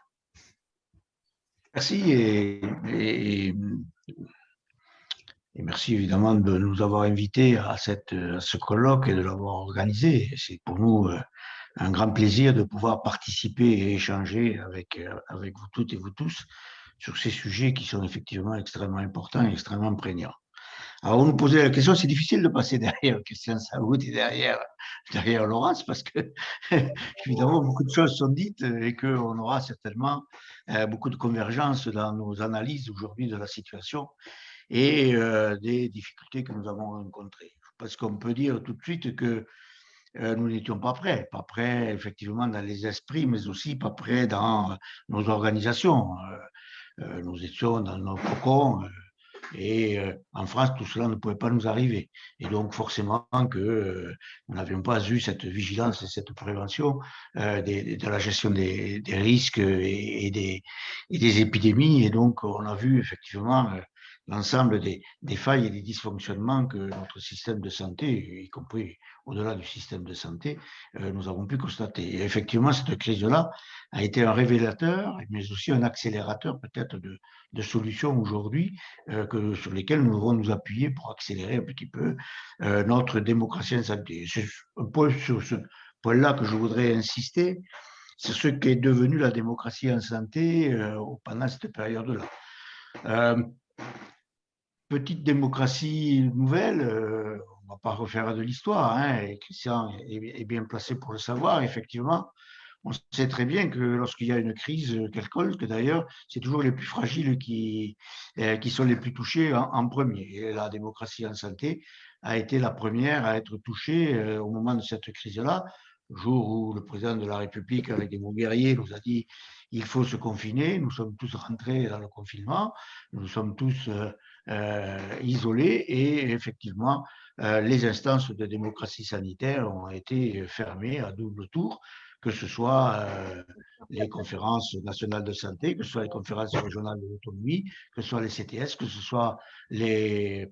E: Merci et merci évidemment de nous avoir invités à ce colloque et de l'avoir organisé. C'est pour nous un grand plaisir de pouvoir participer et échanger avec vous toutes et vous tous sur ces sujets qui sont effectivement extrêmement importants et extrêmement prégnants. Alors, on nous posait la question, c'est difficile de passer derrière Christian Saoud et derrière Laurence, parce que, évidemment, beaucoup de choses sont dites et qu'on aura certainement beaucoup de convergences dans nos analyses aujourd'hui de la situation et des difficultés que nous avons rencontrées. Parce qu'on peut dire tout de suite que nous n'étions pas prêts effectivement dans les esprits, mais aussi pas prêts dans nos organisations. Nous étions dans nos cocons et en France, tout cela ne pouvait pas nous arriver. Et donc, forcément, nous n'avions pas eu cette vigilance et cette prévention de la gestion des risques et des épidémies. Et donc, on a vu effectivement l'ensemble des failles et des dysfonctionnements que notre système de santé, y compris au-delà du système de santé, nous avons pu constater. Et effectivement, cette crise-là a été un révélateur, mais aussi un accélérateur peut-être de solutions aujourd'hui sur lesquelles nous devons nous appuyer pour accélérer un petit peu notre démocratie en santé. C'est un point sur ce point-là que je voudrais insister, c'est ce qu'est devenu la démocratie en santé pendant cette période-là. Petite démocratie nouvelle, on ne va pas refaire de l'histoire, hein, et Christian est bien placé pour le savoir, effectivement. On sait très bien que lorsqu'il y a une crise quelconque, d'ailleurs, c'est toujours les plus fragiles qui sont les plus touchés en premier. Et la démocratie en santé a été la première à être touchée au moment de cette crise-là, le jour où le président de la République, avec des mots guerriers, nous a dit il faut se confiner. Nous sommes tous rentrés dans le confinement, nous sommes tous isolés et effectivement, les instances de démocratie sanitaire ont été fermées à double tour, que ce soit les conférences nationales de santé, que ce soit les conférences régionales de l'autonomie, que ce soit les CTS, que ce soit les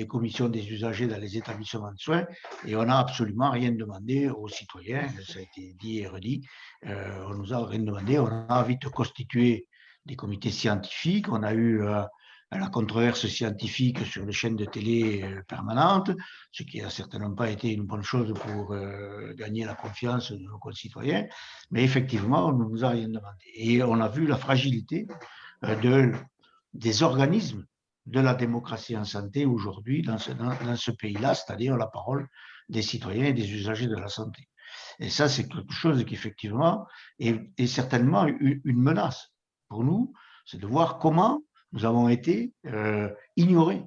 E: commissions des usagers dans les établissements de soins, et on n'a absolument rien demandé aux citoyens, ça a été dit et redit, on nous a rien demandé, on a vite constitué des comités scientifiques, on a eu la controverse scientifique sur les chaînes de télé permanentes, ce qui n'a certainement pas été une bonne chose pour gagner la confiance de nos concitoyens, mais effectivement, on ne nous a rien demandé. Et on a vu la fragilité des organismes de la démocratie en santé aujourd'hui dans ce pays-là, c'est-à-dire la parole des citoyens et des usagers de la santé. Et ça, c'est quelque chose qui, effectivement, est certainement une menace pour nous, c'est de voir comment nous avons été ignorés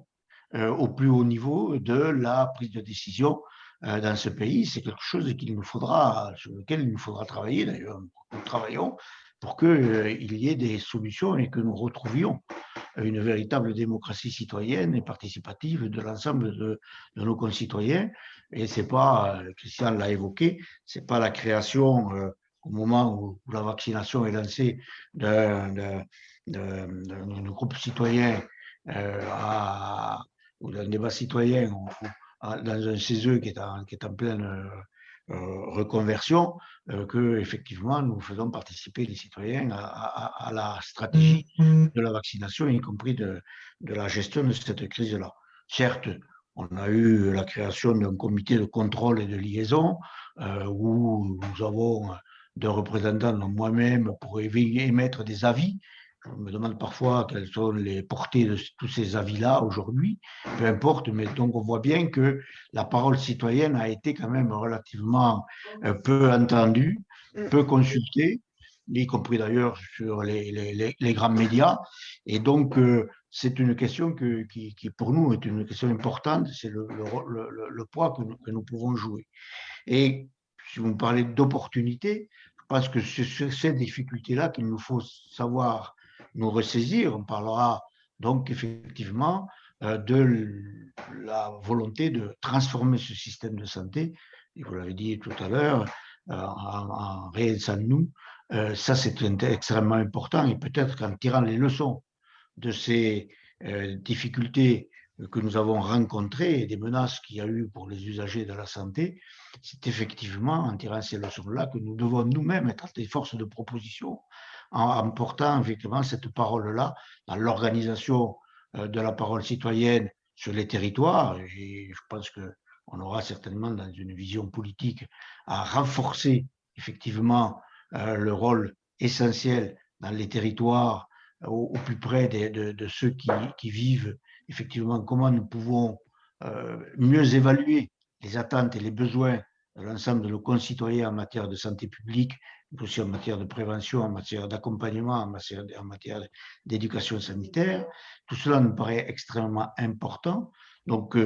E: au plus haut niveau de la prise de décision dans ce pays. C'est quelque chose sur lequel il nous faudra travailler, d'ailleurs, nous travaillons pour qu'il y ait des solutions et que nous retrouvions une véritable démocratie citoyenne et participative de l'ensemble de nos concitoyens. Et c'est pas, Christian l'a évoqué, c'est pas la création au moment où la vaccination est lancée d'un groupe citoyen ou d'un débat citoyen dans un CESE qui est en pleine reconversion, que effectivement nous faisons participer les citoyens à la stratégie de la vaccination, y compris de la gestion de cette crise-là. Certes, on a eu la création d'un comité de contrôle et de liaison où nous avons deux représentants, dont moi-même, pour émettre des avis. Je me demande parfois quelles sont les portées de tous ces avis-là aujourd'hui, peu importe, mais donc on voit bien que la parole citoyenne a été quand même relativement peu entendue, peu consultée, y compris d'ailleurs sur les grands médias. Et donc, c'est une question qui, pour nous, est une question importante, c'est le poids que nous pouvons jouer. Et si vous me parlez d'opportunités, je pense que c'est sur ces difficultés-là qu'il nous faut savoir nous ressaisir. On parlera donc effectivement de la volonté de transformer ce système de santé, et vous l'avez dit tout à l'heure, en réalisant nous. Ça, c'est extrêmement important, et peut-être qu'en tirant les leçons de ces difficultés que nous avons rencontrées et des menaces qu'il y a eu pour les usagers de la santé, c'est effectivement en tirant ces leçons-là que nous devons nous-mêmes être des forces de proposition en portant effectivement cette parole-là dans l'organisation de la parole citoyenne sur les territoires. Et je pense qu'on aura certainement dans une vision politique à renforcer effectivement le rôle essentiel dans les territoires au plus près de ceux qui vivent effectivement, comment nous pouvons mieux évaluer les attentes et les besoins de l'ensemble de nos concitoyens en matière de santé publique, mais aussi en matière de prévention, en matière d'accompagnement, en matière d'éducation sanitaire. Tout cela nous paraît extrêmement important. Donc,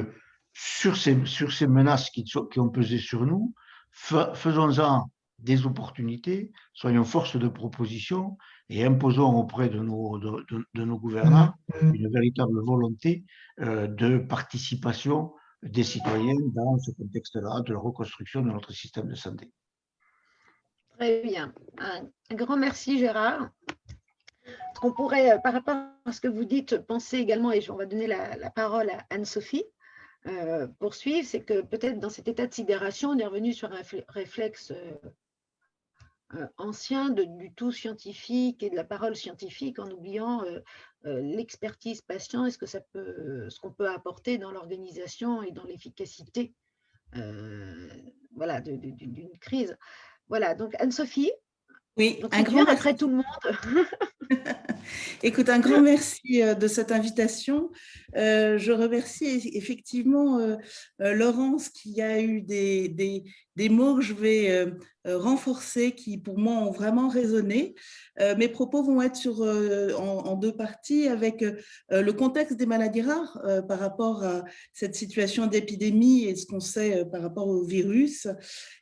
E: sur ces menaces qui ont pesé sur nous, faisons-en des opportunités, soyons force de proposition et imposons auprès de nos gouvernants une véritable volonté de participation des citoyens dans ce contexte-là de la reconstruction de notre système de santé.
B: Très bien. Un grand merci, Gérard. On pourrait, par rapport à ce que vous dites, penser également, et on va donner la parole à Anne-Sophie, poursuivre, c'est que peut-être dans cet état de sidération, on est revenu sur un réflexe ancien du tout scientifique et de la parole scientifique, en oubliant l'expertise patient et ce qu'on peut apporter dans l'organisation et dans l'efficacité voilà, d'une crise. Voilà, donc Anne-Sophie,
F: oui,
B: un grand merci. Après tout le monde.
F: Écoute, un grand merci de cette invitation. Je remercie effectivement Laurence qui a eu des mots que je vais renforcer, qui pour moi ont vraiment résonné. Mes propos vont être en deux parties, avec le contexte des maladies rares par rapport à cette situation d'épidémie et ce qu'on sait par rapport au virus.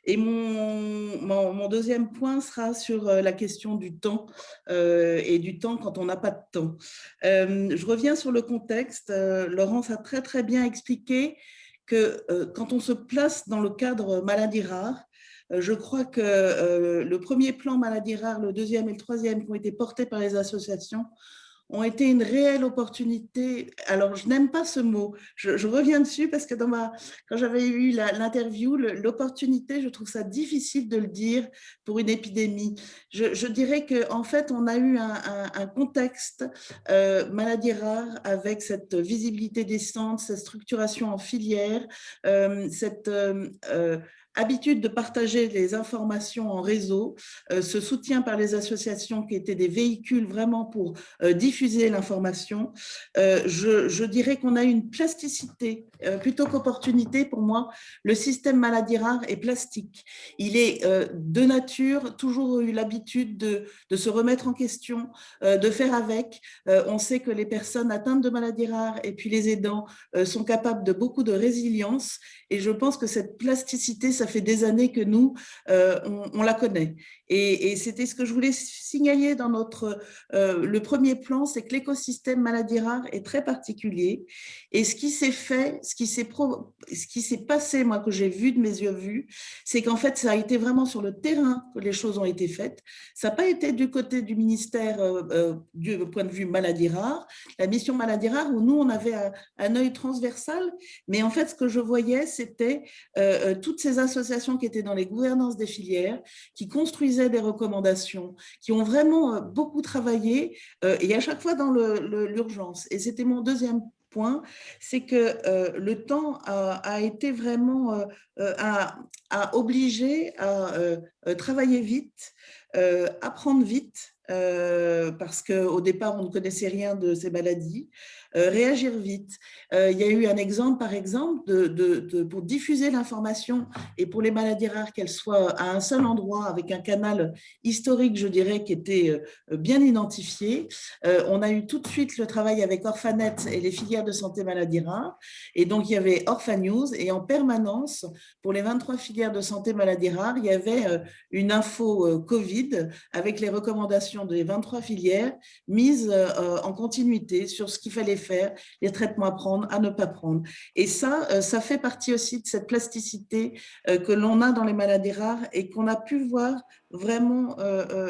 F: Et mon deuxième point sera sur la question du temps et du temps quand on n'a pas de temps. Je reviens sur le contexte. Laurence a très très bien expliqué que quand on se place dans le cadre maladies rares, je crois que le premier plan maladies rares, le deuxième et le troisième qui ont été portés par les associations ont été une réelle opportunité. Alors, je n'aime pas ce mot, je reviens dessus parce que quand j'avais eu l'interview, l'opportunité, je trouve ça difficile de le dire pour une épidémie. Je dirais qu'en fait, on a eu un contexte maladie rare avec cette visibilité des centres, cette structuration en filière, cette habitude de partager les informations en réseau, ce soutien par les associations qui étaient des véhicules vraiment pour diffuser l'information. Je dirais qu'on a une plasticité plutôt qu'opportunité. Pour moi, le système maladies rares est plastique. Il est de nature, toujours eu l'habitude de se remettre en question, de faire avec. On sait que les personnes atteintes de maladies rares et puis les aidants sont capables de beaucoup de résilience. Et je pense que cette plasticité, ça fait des années que nous, on la connaît. Et c'était ce que je voulais signaler dans le premier plan, c'est que l'écosystème maladies rares est très particulier. Et ce qui s'est fait, ce qui s'est passé, moi, que j'ai vu de mes yeux vus, c'est qu'en fait, ça a été vraiment sur le terrain que les choses ont été faites. Ça n'a pas été du côté du ministère du point de vue maladies rares, la mission maladies rares, où nous, on avait un œil transversal. Mais en fait, ce que je voyais, c'était toutes ces associations qui étaient dans les gouvernances des filières, qui construisaient des recommandations, qui ont vraiment beaucoup travaillé, et à chaque fois dans l'urgence. Et c'était mon deuxième point, c'est que le temps a été vraiment à obliger à travailler vite, apprendre vite, parce qu'au départ, on ne connaissait rien de ces maladies, réagir vite. Il y a eu un exemple, par exemple, pour diffuser l'information et pour les maladies rares, qu'elles soient à un seul endroit avec un canal historique, je dirais, qui était bien identifié. On a eu tout de suite le travail avec Orphanet et les filières de santé maladies rares. Et donc, il y avait Orphanews et en permanence, pour les 23 filières de santé maladies rares, il y avait une info Covid avec les recommandations des 23 filières mises en continuité sur ce qu'il fallait faire, les traitements à prendre, à ne pas prendre. Et ça fait partie aussi de cette plasticité que l'on a dans les maladies rares et qu'on a pu voir vraiment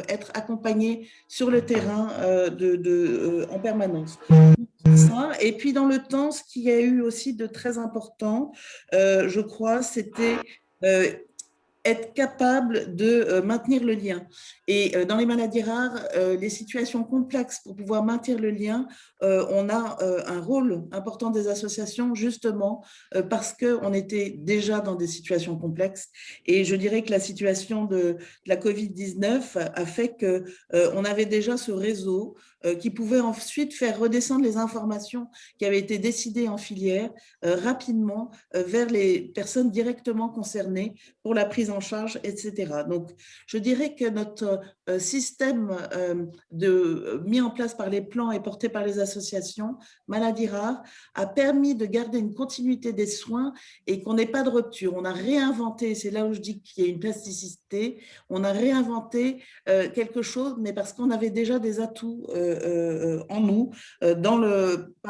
F: être accompagné sur le terrain en permanence. Ça. Et puis dans le temps, ce qu'il y a eu aussi de très important, je crois, c'était être capable de maintenir le lien. Et dans les maladies rares, les situations complexes, pour pouvoir maintenir le lien, on a un rôle important des associations, justement, parce qu'on était déjà dans des situations complexes. Et je dirais que la situation de la Covid-19 a fait qu'on avait déjà ce réseau qui pouvait ensuite faire redescendre les informations qui avaient été décidées en filière rapidement vers les personnes directement concernées pour la prise en charge, etc. Donc, je dirais que notre système mis en place par les plans et porté par les associations maladies rares a permis de garder une continuité des soins et qu'on n'ait pas de rupture. On a réinventé, c'est là où je dis qu'il y a une plasticité, on a réinventé quelque chose, mais parce qu'on avait déjà des atouts en nous par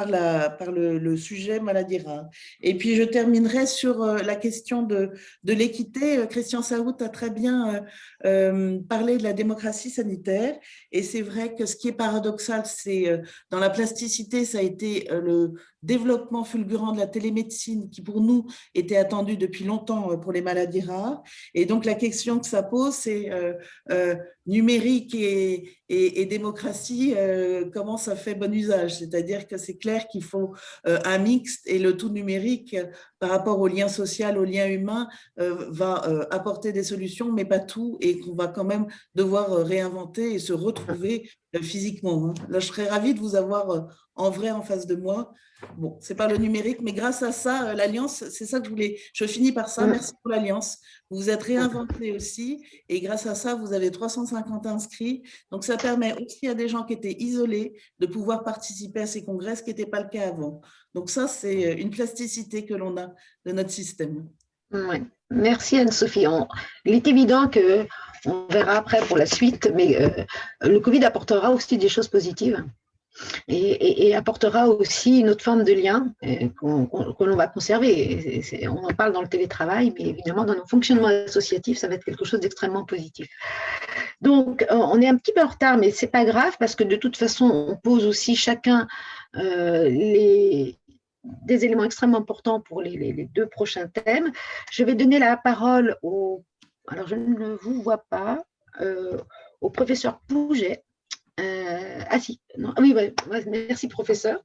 F: le sujet maladies rares. Et puis, je terminerai sur la question de l'équité. Christian Saout a très bien parlé de la démocratie sanitaire. Et c'est vrai que ce qui est paradoxal, c'est dans la plasticité, ça a été le développement fulgurant de la télémédecine qui, pour nous, était attendu depuis longtemps pour les maladies rares. Et donc, la question que ça pose, c'est numérique et démocratie, comment ça fait bon usage? C'est-à-dire que c'est clair qu'il faut un mixte et le tout numérique par rapport au lien social, au lien humain, va apporter des solutions, mais pas tout, et qu'on va quand même devoir réinventer et se retrouver physiquement. Là, je serais ravie de vous avoir en vrai en face de moi. Bon, c'est pas le numérique, mais grâce à ça, l'Alliance, c'est ça que je voulais. Je finis par ça. Merci pour l'Alliance. Vous vous êtes réinventé aussi, et grâce à ça, vous avez 350 inscrits. Donc, ça permet aussi à des gens qui étaient isolés de pouvoir participer à ces congrès, ce qui n'était pas le cas avant. Donc, ça, c'est une plasticité que l'on a de notre système.
B: Ouais. Merci Anne-Sophie. Il est évident que on verra après pour la suite, mais le Covid apportera aussi des choses positives et apportera aussi une autre forme de lien que l'on va conserver. On en parle dans le télétravail, mais évidemment dans nos fonctionnements associatifs, ça va être quelque chose d'extrêmement positif. Donc, on est un petit peu en retard, mais ce n'est pas grave parce que de toute façon, on pose aussi chacun des éléments extrêmement importants pour les deux prochains thèmes. Je vais donner la parole alors je ne vous vois pas, au professeur Pouget. Merci professeur.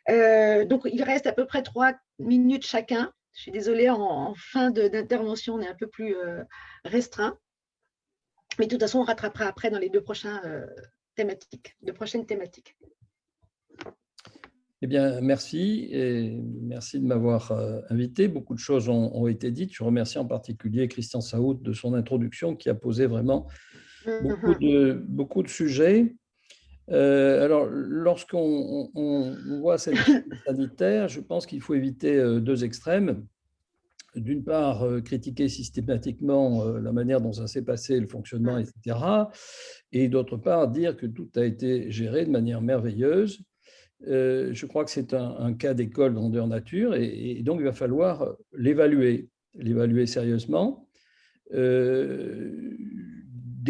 B: Donc il reste à peu près 3 minutes chacun. Je suis désolée, en fin d'intervention, on est un peu plus restreint. Mais de toute façon, on rattrapera après dans les deux prochaines thématiques.
G: Eh bien, merci et merci de m'avoir invité. Beaucoup de choses ont été dites. Je remercie en particulier Christian Saout de son introduction qui a posé vraiment beaucoup de sujets. Alors, lorsqu'on voit cette crise sanitaire, je pense qu'il faut éviter deux extrêmes. D'une part, critiquer systématiquement la manière dont ça s'est passé, le fonctionnement, etc. Et d'autre part, dire que tout a été géré de manière merveilleuse. Je crois que c'est un cas d'école grandeur nature et donc il va falloir l'évaluer sérieusement. Des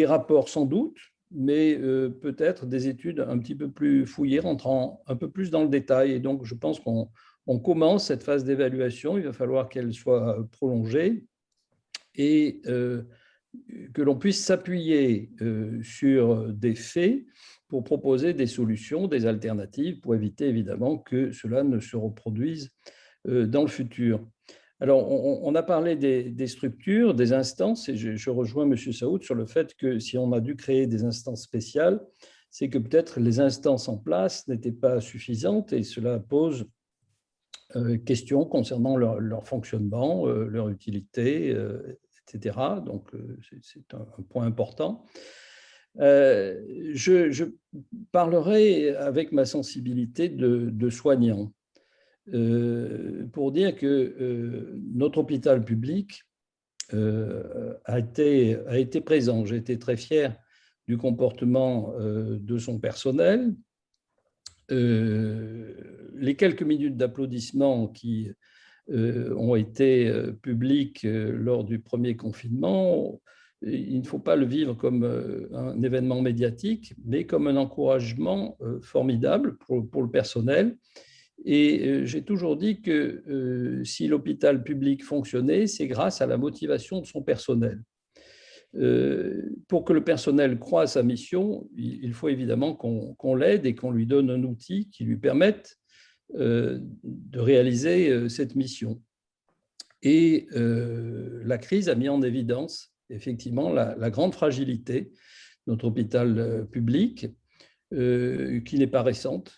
G: rapports sans doute, mais peut-être des études un petit peu plus fouillées, rentrant un peu plus dans le détail. Et donc, je pense qu'on commence cette phase d'évaluation. Il va falloir qu'elle soit prolongée et que l'on puisse s'appuyer sur des faits pour proposer des solutions, des alternatives, pour éviter évidemment que cela ne se reproduise dans le futur. Alors, on a parlé des structures, des instances, et je rejoins M. Saout sur le fait que si on a dû créer des instances spéciales, c'est que peut-être les instances en place n'étaient pas suffisantes et cela pose question concernant leur fonctionnement, leur utilité, etc. Donc, c'est un point important. Je parlerai avec ma sensibilité de soignant pour dire que notre hôpital public a été présent. J'ai été très fier du comportement de son personnel. Les quelques minutes d'applaudissements qui ont été publiques lors du premier confinement, il ne faut pas le vivre comme un événement médiatique, mais comme un encouragement formidable pour le personnel. Et j'ai toujours dit que si l'hôpital public fonctionnait, c'est grâce à la motivation de son personnel. Pour que le personnel croie à sa mission, il faut évidemment qu'on l'aide et qu'on lui donne un outil qui lui permette de réaliser cette mission. Et la crise a mis en évidence effectivement la grande fragilité de notre hôpital public, qui n'est pas récente.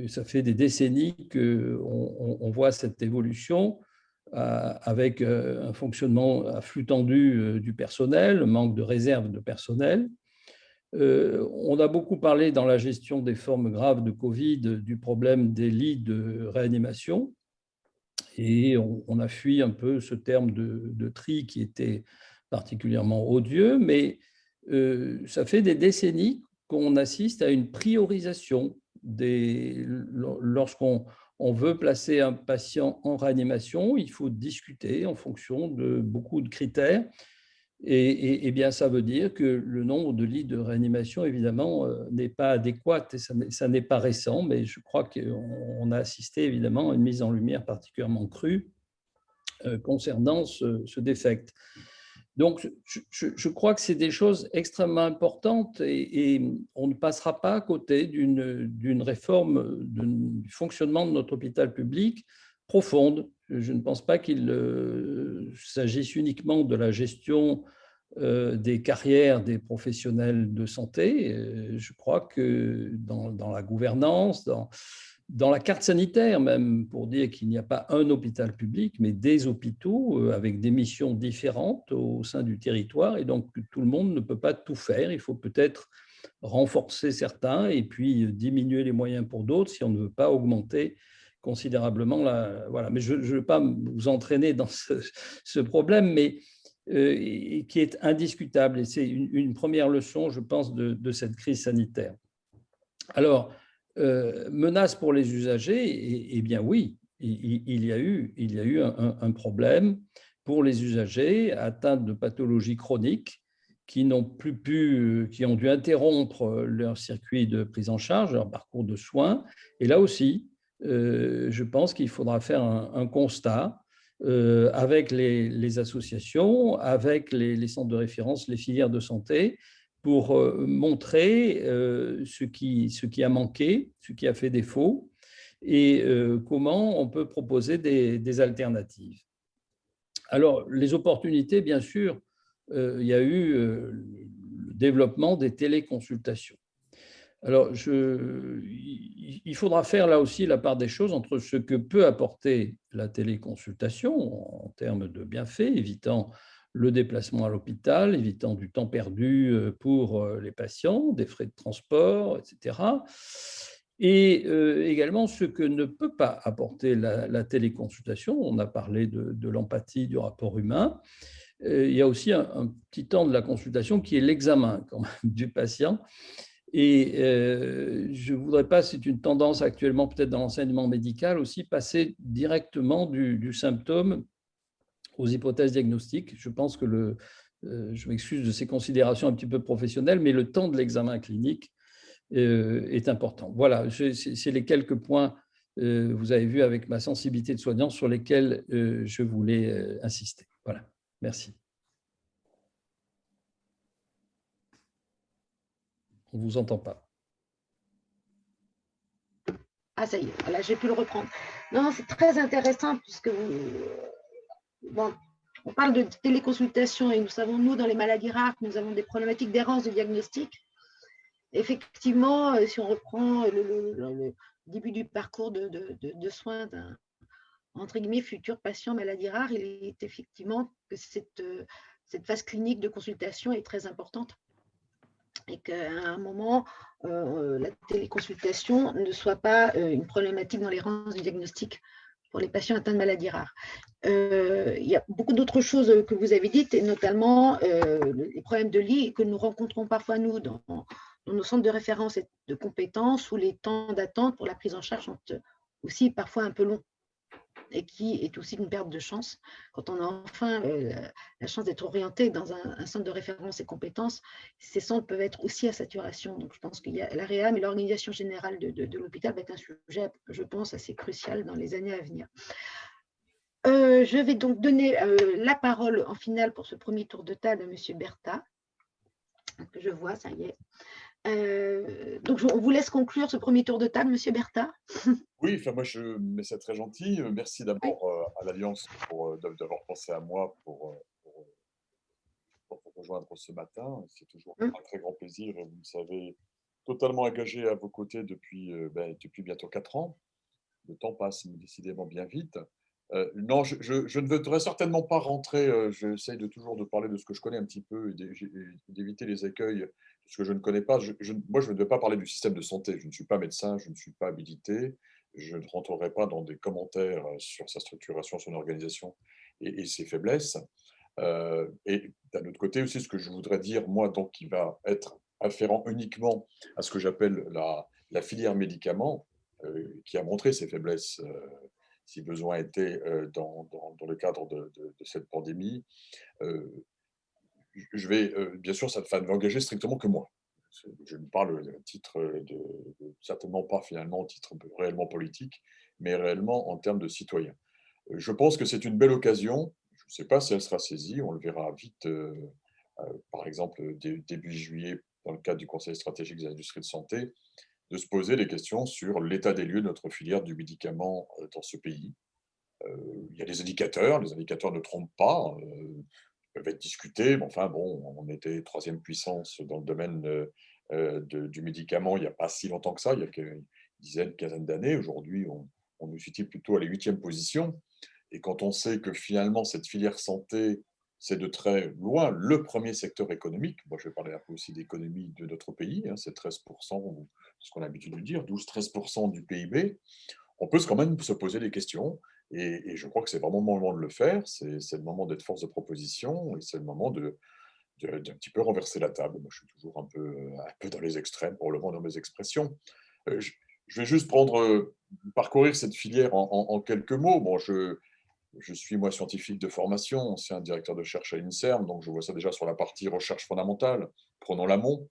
G: Ça fait des décennies qu'on voit cette évolution avec un fonctionnement à flux tendu du personnel, un manque de réserve de personnel. On a beaucoup parlé dans la gestion des formes graves de Covid du problème des lits de réanimation et on a fui un peu ce terme de tri qui était particulièrement odieux, mais ça fait des décennies qu'on assiste à une priorisation lorsqu'on veut placer un patient en réanimation, il faut discuter en fonction de beaucoup de critères. Et bien, ça veut dire que le nombre de lits de réanimation, évidemment, n'est pas adéquat. Et ça n'est pas récent, mais je crois qu'on a assisté, évidemment, à une mise en lumière particulièrement crue concernant ce défect. Donc, je crois que c'est des choses extrêmement importantes et on ne passera pas à côté d'une réforme du fonctionnement de notre hôpital public profonde. Je ne pense pas qu'il s'agisse uniquement de la gestion des carrières des professionnels de santé. Je crois que dans la gouvernance, dans la carte sanitaire même, pour dire qu'il n'y a pas un hôpital public, mais des hôpitaux avec des missions différentes au sein du territoire. Et donc, tout le monde ne peut pas tout faire. Il faut peut-être renforcer certains et puis diminuer les moyens pour d'autres si on ne veut pas augmenter considérablement voilà. Mais je ne veux pas vous entraîner dans ce problème, mais qui est indiscutable. Et c'est une première leçon, je pense, de cette crise sanitaire. Alors, menace pour les usagers, eh bien oui, il y a eu un problème pour les usagers atteints de pathologies chroniques qui ont dû interrompre leur circuit de prise en charge, leur parcours de soins. Et là aussi, je pense qu'il faudra faire un constat avec les associations, avec les centres de référence, les filières de santé, pour montrer ce qui a manqué, ce qui a fait défaut, et comment on peut proposer des alternatives. Alors, les opportunités, bien sûr, il y a eu le développement des téléconsultations. Alors, il faudra faire là aussi la part des choses entre ce que peut apporter la téléconsultation en termes de bienfaits, évitant le déplacement à l'hôpital, évitant du temps perdu pour les patients, des frais de transport, etc. Et également ce que ne peut pas apporter la téléconsultation. On a parlé de l'empathie, du rapport humain. Il y a aussi un petit temps de la consultation qui est l'examen quand même du patient. Et je ne voudrais pas, c'est une tendance actuellement peut-être dans l'enseignement médical aussi, passer directement du symptôme aux hypothèses diagnostiques. Je pense que je m'excuse de ces considérations un petit peu professionnelles, mais le temps de l'examen clinique est important. Voilà, c'est les quelques points, vous avez vu avec ma sensibilité de soignant, sur lesquels je voulais insister. Voilà, merci. On ne vous entend pas.
B: Ah, ça y est, voilà, j'ai pu le reprendre. Non, c'est très intéressant puisque on parle de téléconsultation et nous savons, nous, dans les maladies rares, que nous avons des problématiques d'errance de diagnostic. effectivement, si on reprend le début du parcours de soins d'un, entre guillemets, futur patient maladie rare, il est effectivement que cette phase clinique de consultation est très importante et qu'à un moment, la téléconsultation ne soit pas une problématique dans l'errance du diagnostic pour les patients atteints de maladies rares. Il y a beaucoup d'autres choses que vous avez dites, et notamment les problèmes de lit que nous rencontrons parfois, nous, dans nos centres de référence et de compétences, où les temps d'attente pour la prise en charge sont aussi parfois un peu longs, et qui est aussi une perte de chance. Quand on a enfin la chance d'être orienté dans un centre de référence et compétences, ces centres peuvent être aussi à saturation. Donc, je pense qu'il y a la réam et l'organisation générale de l'hôpital va être un sujet, je pense, assez crucial dans les années à venir. Je vais donc donner la parole en finale pour ce premier tour de table à M. Bertha, que je vois, ça y est. Donc, on vous laisse conclure ce premier tour de table, M. Bertha.
H: Oui, enfin, moi, mais c'est très gentil. Merci d'abord à l'Alliance d'avoir pensé à moi pour rejoindre ce matin. C'est toujours un très grand plaisir. Et vous me savez, totalement engagé à vos côtés depuis bientôt 4 ans. Le temps passe décidément bien vite. Non, je ne voudrais certainement pas rentrer. J'essaye toujours de parler de ce que je connais un petit peu et d'éviter les écueils de ce que je ne connais pas. Moi, je ne veux pas parler du système de santé. Je ne suis pas médecin, je ne suis pas habilité. Je ne rentrerai pas dans des commentaires sur sa structuration, son organisation et ses faiblesses. Et d'un autre côté aussi, ce que je voudrais dire, moi, donc, qui va être afférent uniquement à ce que j'appelle la filière médicaments, qui a montré ses faiblesses, si besoin était, dans le cadre de cette pandémie. Je vais, bien sûr, ça ne va engager strictement que moi. Je ne parle à titre certainement pas finalement au titre réellement politique, mais réellement en termes de citoyen. Je pense que c'est une belle occasion. Je ne sais pas si elle sera saisie, on le verra vite, par exemple début juillet, dans le cadre du Conseil stratégique des industries de santé, de se poser des questions sur l'état des lieux de notre filière du médicament dans ce pays. Il y a des indicateurs, les indicateurs ne trompent pas, peuvent être discutés, mais enfin bon, on était 3e puissance dans le domaine du médicament il n'y a pas si longtemps que ça, il y a une dizaine, quinzaine d'années. Aujourd'hui, on nous situe plutôt à la 8e position. Et quand on sait que finalement, cette filière santé, c'est de très loin le premier secteur économique. Moi, je vais parler un peu aussi d'économie de notre pays, hein, c'est 13%, ce qu'on a l'habitude de dire, 12-13% du PIB. On peut quand même se poser des questions. Et je crois que c'est vraiment le moment de le faire. C'est le moment d'être force de proposition et c'est le moment d'un petit peu renverser la table. Moi, je suis toujours un peu dans les extrêmes, probablement dans mes expressions. Je vais juste parcourir cette filière en quelques mots. Bon, je suis, moi, scientifique de formation, ancien directeur de recherche à l'INSERM, donc je vois ça déjà sur la partie recherche fondamentale. Prenons l'amont.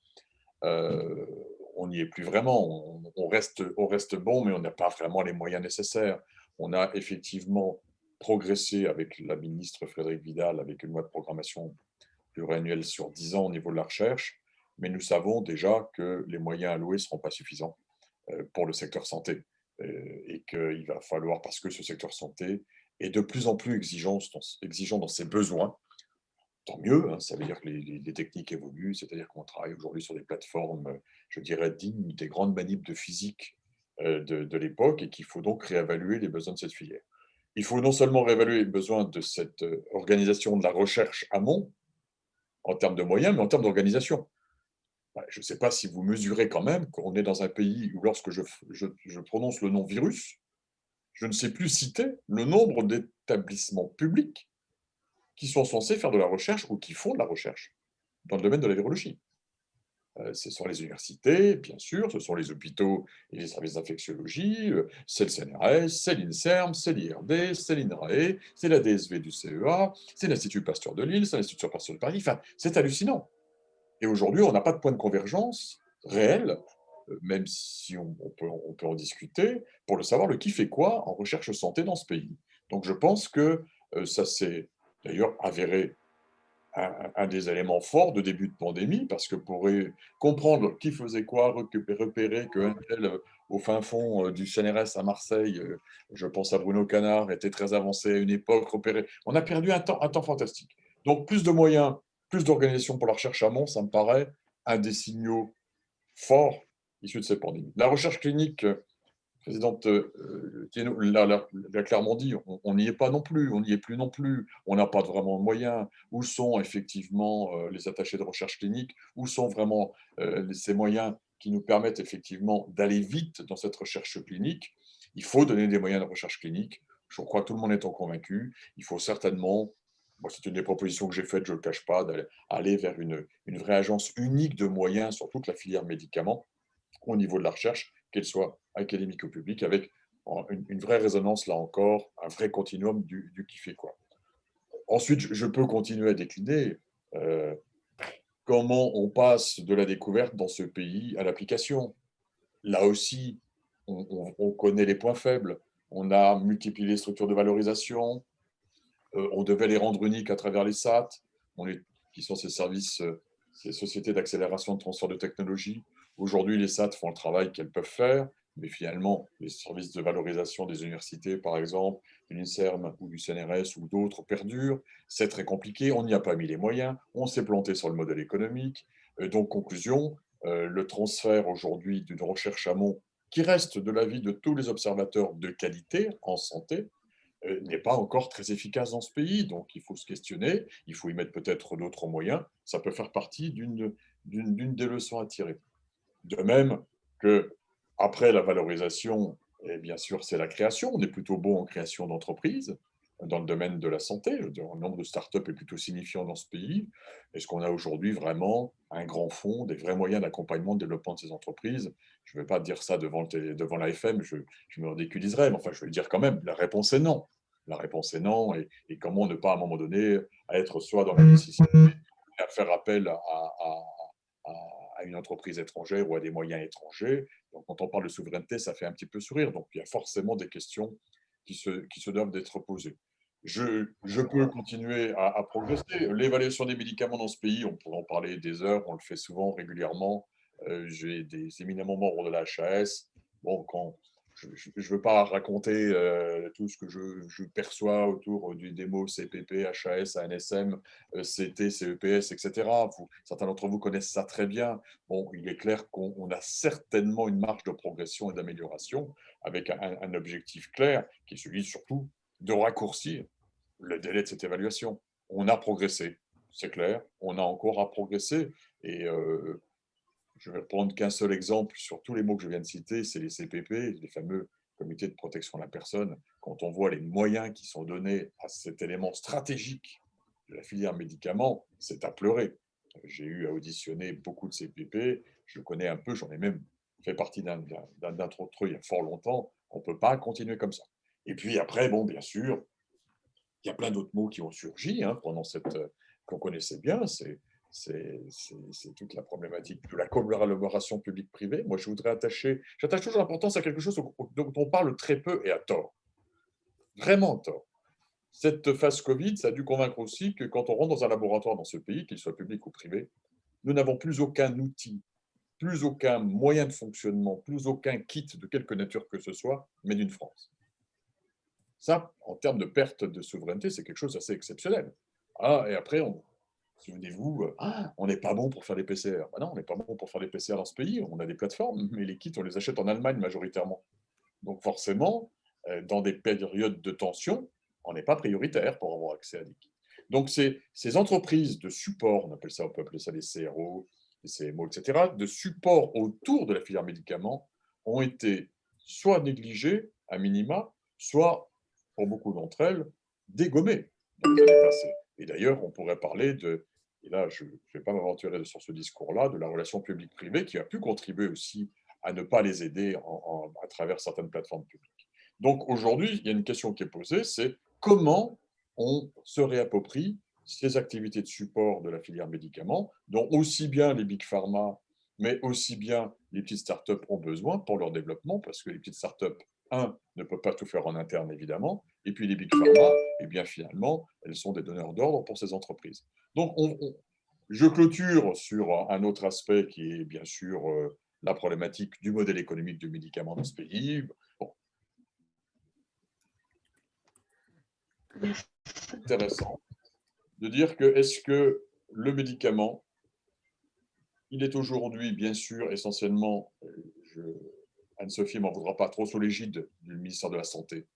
H: On n'y est plus vraiment. On reste bon, mais on n'a pas vraiment les moyens nécessaires. On a effectivement progressé avec la ministre Frédérique Vidal, avec une loi de programmation pluriannuelle sur 10 ans au niveau de la recherche, mais nous savons déjà que les moyens alloués ne seront pas suffisants pour le secteur santé. Et qu'il va falloir, parce que ce secteur santé est de plus en plus exigeant dans ses besoins. Tant mieux, hein, ça veut dire que les techniques évoluent, c'est-à-dire qu'on travaille aujourd'hui sur des plateformes, je dirais, dignes des grandes manips de physique de l'époque et qu'il faut donc réévaluer les besoins de cette filière. Il faut non seulement réévaluer les besoins de cette organisation de la recherche amont, en termes de moyens, mais en termes d'organisation. Je ne sais pas si vous mesurez quand même qu'on est dans un pays où lorsque je prononce le nom virus, je ne sais plus citer le nombre d'établissements publics qui sont censés faire de la recherche ou qui font de la recherche dans le domaine de la virologie. Ce sont les universités, bien sûr, ce sont les hôpitaux et les services d'infectiologie, c'est le CNRS, c'est l'INSERM, c'est l'IRD, c'est l'INRAE, c'est la DSV du CEA, c'est l'Institut Pasteur de Lille, c'est l'Institut Pasteur de Paris. Enfin, c'est hallucinant. Et aujourd'hui, on n'a pas de point de convergence réel, même si on peut en discuter, pour le savoir le qui fait quoi en recherche santé dans ce pays. Donc je pense que ça s'est d'ailleurs avéré un des éléments forts de début de pandémie, parce que pour comprendre qui faisait quoi, repérer qu'un tel au fin fond du CNRS à Marseille, je pense à Bruno Canard, était très avancé à une époque, repérer. On a perdu un temps fantastique. Donc plus de moyens, plus d'organisation pour la recherche amont, ça me paraît un des signaux forts issus de ces pandémies. La recherche clinique, Présidente Thienot l'a clairement dit, on n'y est pas non plus, on n'y est plus non plus, on n'a pas vraiment de moyens. Où sont effectivement les attachés de recherche clinique? Où sont vraiment ces moyens qui nous permettent effectivement d'aller vite dans cette recherche clinique? Il faut donner des moyens de recherche clinique. Je crois que tout le monde est en convaincu. Il faut certainement, moi, c'est une des propositions que j'ai faites, je ne le cache pas, d'aller vers une vraie agence unique de moyens sur toute la filière médicaments au niveau de la recherche, qu'elle soit académique ou publique, avec une vraie résonance, là encore, un vrai continuum du qui fait quoi. Ensuite, je peux continuer à décliner comment on passe de la découverte dans ce pays à l'application. Là aussi, on connaît les points faibles. On a multiplié les structures de valorisation. On devait les rendre uniques à travers les SAT, qui sont ces services, ces sociétés d'accélération de transfert de technologie. Aujourd'hui, les SAT font le travail qu'elles peuvent faire, mais finalement, les services de valorisation des universités, par exemple, de l'INSERM ou du CNRS ou d'autres perdurent. C'est très compliqué, on n'y a pas mis les moyens, on s'est planté sur le modèle économique. Donc, conclusion, le transfert aujourd'hui d'une recherche amont qui reste de l'avis de tous les observateurs de qualité en santé, n'est pas encore très efficace dans ce pays. Donc, il faut se questionner, il faut y mettre peut-être d'autres moyens. Ça peut faire partie d'une des leçons à tirer. De même que après la valorisation, et bien sûr, c'est la création. On est plutôt bon en création d'entreprises dans le domaine de la santé. Je veux dire, le nombre de startups est plutôt signifiant dans ce pays. Est-ce qu'on a aujourd'hui vraiment un grand fonds, des vrais moyens d'accompagnement, de développement de ces entreprises? Je ne vais pas dire ça devant l'AFM, je me ridiculiserais, mais enfin, je vais le dire quand même. La réponse est non. La réponse est non. Et comment ne pas, à un moment donné, être soit dans la nécessité à faire appel à une entreprise étrangère ou à des moyens étrangers. Donc, quand on parle de souveraineté, ça fait un petit peu sourire. Donc, il y a forcément des questions qui se doivent d'être posées. Je peux continuer à progresser. L'évaluation des médicaments dans ce pays, on pourrait en parler des heures, on le fait souvent, régulièrement. J'ai des éminemment membres de la HAS. Bon, je ne veux pas raconter tout ce que je perçois autour des mots CPP, HAS, ANSM, CT, CEPS, etc. Certains d'entre vous connaissent ça très bien. Bon, il est clair qu'on a certainement une marge de progression et d'amélioration avec un objectif clair qui est celui surtout de raccourcir le délai de cette évaluation. On a progressé, c'est clair, on a encore à progresser. Et je vais prendre qu'un seul exemple sur tous les mots que je viens de citer, c'est les CPP, les fameux comités de protection de la personne. Quand on voit les moyens qui sont donnés à cet élément stratégique de la filière médicaments, c'est à pleurer. J'ai eu à auditionner beaucoup de CPP, je connais un peu, j'en ai même fait partie d'un d'entre eux il y a fort longtemps. On ne peut pas continuer comme ça. Et puis après, bon, bien sûr, il y a plein d'autres mots qui ont surgi pendant cette qu'on connaissait bien. C'est toute la problématique de la collaboration publique-privée. Moi, j'attache toujours l'importance à quelque chose dont on parle très peu et à tort. Vraiment à tort. Cette phase Covid, ça a dû convaincre aussi que quand on rentre dans un laboratoire dans ce pays, qu'il soit public ou privé, nous n'avons plus aucun outil, plus aucun moyen de fonctionnement, plus aucun kit de quelque nature que ce soit, mais d'une France. Ça, en termes de perte de souveraineté, c'est quelque chose d'assez exceptionnel. Et après, souvenez-vous, on n'est pas bon pour faire des PCR. Ben non, on n'est pas bon pour faire des PCR dans ce pays. On a des plateformes, mais les kits, on les achète en Allemagne majoritairement. Donc forcément, dans des périodes de tension, on n'est pas prioritaire pour avoir accès à des kits. Donc ces entreprises de support, on peut appeler ça des CRO, des CMO, etc., de support autour de la filière médicaments, ont été soit négligées à minima, soit, pour beaucoup d'entre elles, dégommées dans les années passées. Et d'ailleurs, on pourrait parler et là je ne vais pas m'aventurer sur ce discours-là, de la relation publique-privée qui a pu contribuer aussi à ne pas les aider à travers certaines plateformes publiques. Donc aujourd'hui, il y a une question qui est posée, c'est comment on se réapproprie ces activités de support de la filière médicaments, dont aussi bien les big pharma, mais aussi bien les petites startups ont besoin pour leur développement, parce que les petites startups, ne peuvent pas tout faire en interne, évidemment, et puis les big pharma, eh bien finalement, elles sont des donneurs d'ordre pour ces entreprises. Donc, je clôture sur un autre aspect qui est bien sûr la problématique du modèle économique du médicament dans ce pays. Bon. Intéressant de dire que est-ce que le médicament, il est aujourd'hui, bien sûr, essentiellement, Anne-Sophie ne m'en voudra pas, trop sous l'égide du ministère de la Santé,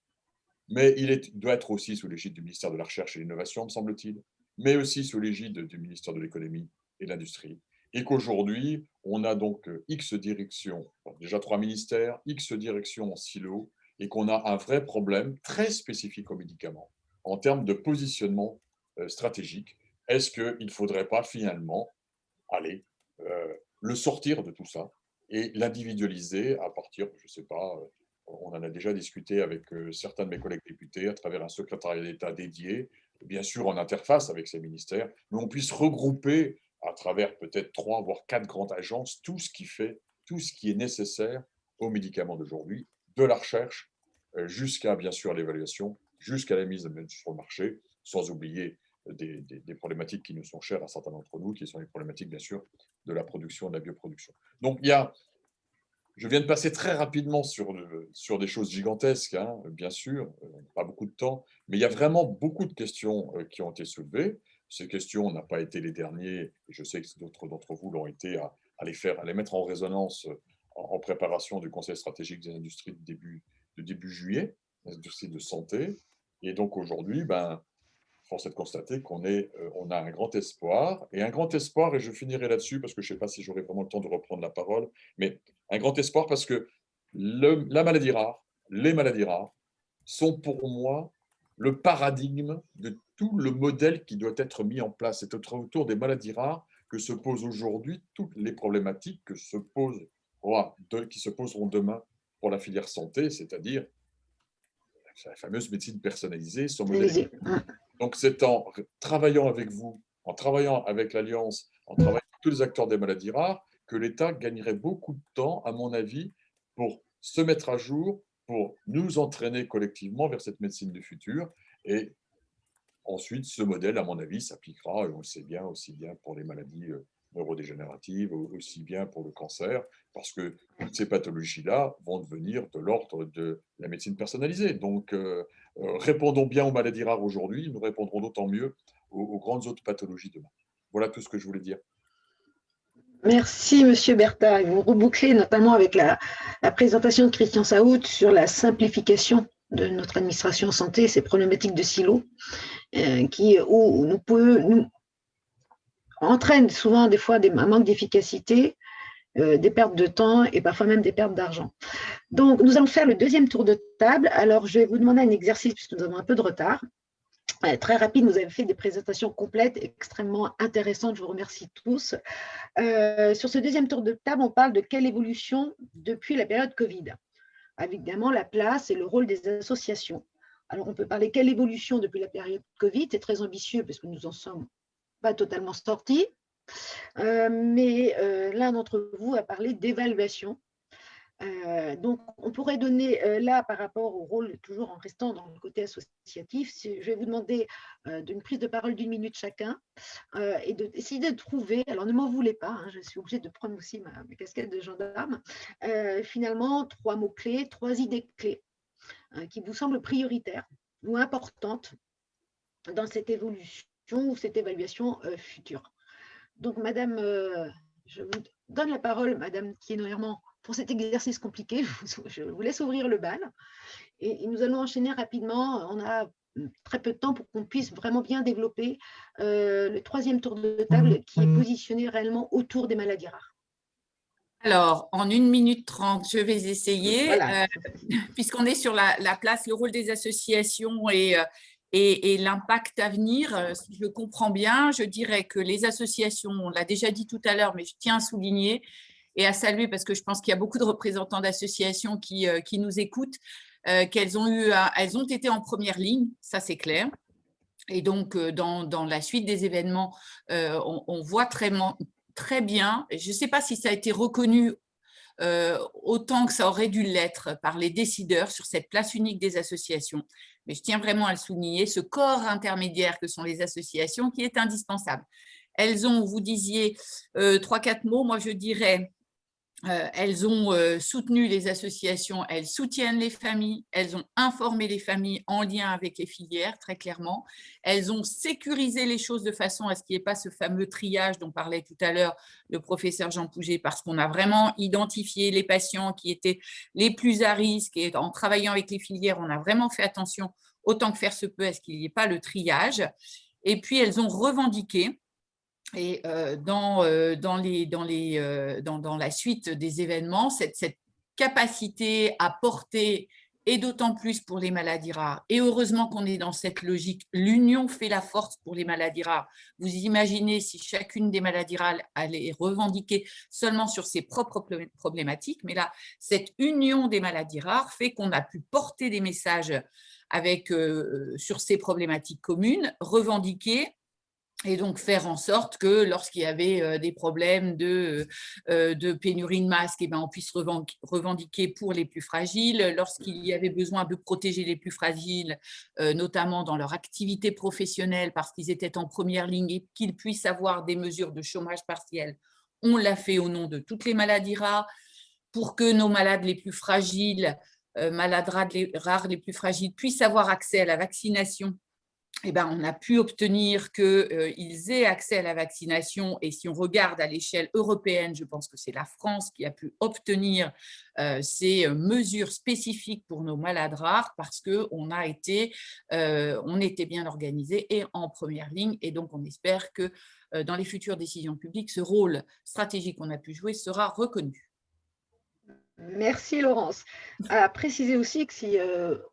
H: mais doit être aussi sous l'égide du ministère de la Recherche et de l'Innovation, me semble-t-il, mais aussi sous l'égide du ministère de l'Économie et de l'Industrie. Et qu'aujourd'hui, on a donc X directions, déjà 3 ministères, X directions en silo, et qu'on a un vrai problème très spécifique aux médicaments en termes de positionnement stratégique. Est-ce qu'il ne faudrait pas finalement aller le sortir de tout ça et l'individualiser à partir, je ne sais pas, on en a déjà discuté avec certains de mes collègues députés à travers un secrétariat d'État dédié, bien sûr en interface avec ces ministères, mais on puisse regrouper à travers peut-être 3 voire 4 grandes agences tout ce qui est nécessaire aux médicaments d'aujourd'hui, de la recherche jusqu'à bien sûr l'évaluation, jusqu'à la mise sur le marché, sans oublier des problématiques qui nous sont chères à certains d'entre nous, qui sont les problématiques, bien sûr, de la production, de la bioproduction. Donc, je viens de passer très rapidement sur des choses gigantesques, hein, bien sûr, pas beaucoup de temps, mais il y a vraiment beaucoup de questions qui ont été soulevées. Ces questions n'ont pas été les derniers, et je sais que d'autres d'entre vous l'ont été, à les mettre en résonance en préparation du Conseil stratégique des industries de début juillet, les industries de santé. Et donc, aujourd'hui, force est de constater qu'on a un grand espoir, et je finirai là-dessus parce que je ne sais pas si j'aurai vraiment le temps de reprendre la parole, mais un grand espoir parce que la maladie rare, les maladies rares sont pour moi le paradigme de tout le modèle qui doit être mis en place. C'est autour des maladies rares que se posent aujourd'hui toutes les problématiques qui se poseront demain pour la filière santé, c'est-à-dire la fameuse médecine personnalisée, son modèle. Donc, c'est en travaillant avec vous, en travaillant avec l'Alliance, en travaillant avec tous les acteurs des maladies rares, que l'État gagnerait beaucoup de temps, à mon avis, pour se mettre à jour, pour nous entraîner collectivement vers cette médecine du futur. Et ensuite, ce modèle, à mon avis, s'appliquera, et on le sait bien, aussi bien pour les maladies neurodégénératives, aussi bien pour le cancer, parce que toutes ces pathologies-là vont devenir de l'ordre de la médecine personnalisée. Donc, répondons bien aux maladies rares aujourd'hui, nous répondrons d'autant mieux aux grandes autres pathologies demain. Voilà tout ce que je voulais dire.
B: Merci, Monsieur Bertha. Vous rebouclez notamment avec la présentation de Christian Saout sur la simplification de notre administration santé, ces problématiques de silos, qui nous entraînent souvent des fois un manque d'efficacité, des pertes de temps et parfois même des pertes d'argent. Donc, nous allons faire le deuxième tour de table. Alors, je vais vous demander un exercice puisque nous avons un peu de retard. Très rapide, vous avez fait des présentations complètes, extrêmement intéressantes, je vous remercie tous. Sur ce deuxième tour de table, on parle de quelle évolution depuis la période Covid. Évidemment, la place et le rôle des associations. Alors, on peut parler quelle évolution depuis la période Covid, c'est très ambitieux parce que nous n'en sommes pas totalement sortis, mais l'un d'entre vous a parlé d'évaluation. Donc, on pourrait donner là, par rapport au rôle, toujours en restant dans le côté associatif, je vais vous demander d'une prise de parole d'1 minute chacun et d'essayer de trouver, alors ne m'en voulez pas, hein, je suis obligée de prendre aussi ma casquette de gendarme, finalement 3 mots-clés, 3 idées clés qui vous semblent prioritaires ou importantes dans cette évolution ou cette évaluation future. Donc, Madame, je vous donne la parole, Madame Thienot-Herman, pour cet exercice compliqué. Je vous laisse ouvrir le bal et nous allons enchaîner rapidement. On a très peu de temps pour qu'on puisse vraiment bien développer le troisième tour de table qui est positionné réellement autour des maladies rares.
D: Alors, en 1 minute 30, je vais essayer,
B: Voilà.
D: puisqu'on est sur la place, le rôle des associations et l'impact à venir. Si je comprends bien, je dirais que les associations, on l'a déjà dit tout à l'heure, mais je tiens à souligner et à saluer, parce que je pense qu'il y a beaucoup de représentants d'associations qui nous écoutent, elles ont été en première ligne, ça c'est clair. Et donc, dans la suite des événements, on voit très bien, je ne sais pas si ça a été reconnu autant que ça aurait dû l'être par les décideurs sur cette place unique des associations, mais je tiens vraiment à le souligner, ce corps intermédiaire que sont les associations qui est indispensable. Elles ont, vous disiez, 3-4 mots, moi je dirais elles ont soutenu les associations, elles soutiennent les familles, elles ont informé les familles en lien avec les filières, très clairement. Elles ont sécurisé les choses de façon à ce qu'il n'y ait pas ce fameux triage dont parlait tout à l'heure le professeur Jean Pouget, parce qu'on a vraiment identifié les patients qui étaient les plus à risque, et en travaillant avec les filières, on a vraiment fait attention, autant que faire se peut, à ce qu'il n'y ait pas le triage. Et puis, elles ont revendiqué, et dans la suite des événements, cette capacité à porter, et d'autant plus pour les maladies rares. Et heureusement qu'on est dans cette logique. L'union fait la force pour les maladies rares. Vous imaginez si chacune des maladies rares allait revendiquer seulement sur ses propres problématiques, mais là, cette union des maladies rares fait qu'on a pu porter des messages sur ces problématiques communes, revendiquer, et donc faire en sorte que lorsqu'il y avait des problèmes de pénurie de masques, eh ben, on puisse revendiquer pour les plus fragiles. Lorsqu'il y avait besoin de protéger les plus fragiles, notamment dans leur activité professionnelle, parce qu'ils étaient en première ligne et qu'ils puissent avoir des mesures de chômage partiel, on l'a fait au nom de toutes les maladies rares, pour que nos malades les plus fragiles, malades rares les plus fragiles, puissent avoir accès à la vaccination. Eh ben, on a pu obtenir qu'ils aient accès à la vaccination, et si on regarde à l'échelle européenne, je pense que c'est la France qui a pu obtenir ces mesures spécifiques pour nos malades rares, parce qu'on était bien organisés et en première ligne, et donc on espère que dans les futures décisions publiques, ce rôle stratégique qu'on a pu jouer sera reconnu.
B: Merci Laurence. À préciser aussi que si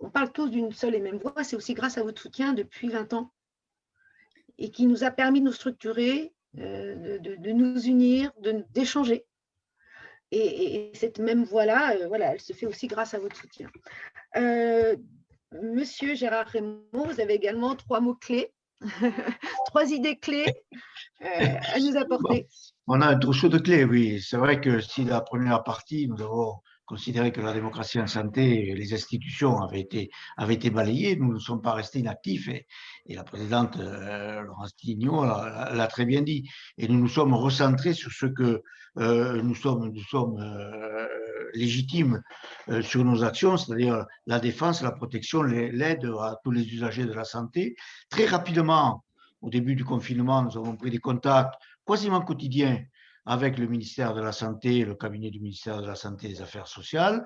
B: on parle tous d'une seule et même voix, c'est aussi grâce à votre soutien depuis 20 ans, et qui nous a permis de nous structurer, de nous unir, d'échanger. Et cette même voix-là, voilà, elle se fait aussi grâce à votre soutien. Monsieur Gérard Raymond, vous avez également 3 mots-clés, 3 idées clés à nous apporter.
E: On a un trousseau de clés, oui. C'est vrai que si la première partie, nous avons considéré que la démocratie en santé et les institutions avaient été balayées, nous ne sommes pas restés inactifs, et la présidente Laurence Tignon l'a très bien dit. Et nous nous sommes recentrés sur ce que nous sommes légitimes sur nos actions, c'est-à-dire la défense, la protection, l'aide à tous les usagers de la santé. Très rapidement, au début du confinement, nous avons pris des contacts quasiment quotidiens avec le ministère de la Santé, le cabinet du ministère de la Santé et des Affaires sociales,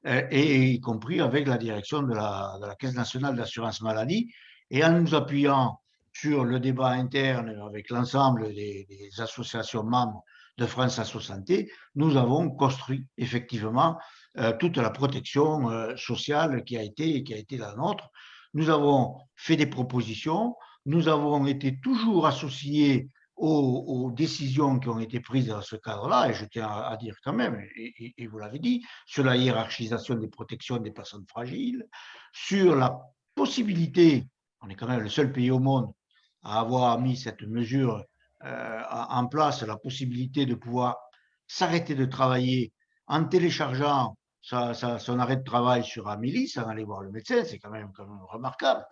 E: et y compris avec la direction de la Caisse nationale d'assurance maladie, et en nous appuyant sur le débat interne avec l'ensemble des associations membres de France Asso Santé, nous avons construit effectivement toute la protection sociale qui a été la nôtre. Nous avons fait des propositions, nous avons été toujours associés aux décisions qui ont été prises dans ce cadre-là, et je tiens à dire quand même, et vous l'avez dit, sur la hiérarchisation des protections des personnes fragiles, sur la possibilité, on est quand même le seul pays au monde à avoir mis cette mesure en place, la possibilité de pouvoir s'arrêter de travailler en téléchargeant son arrêt de travail sur Amélie sans aller voir le médecin, c'est quand même remarquable.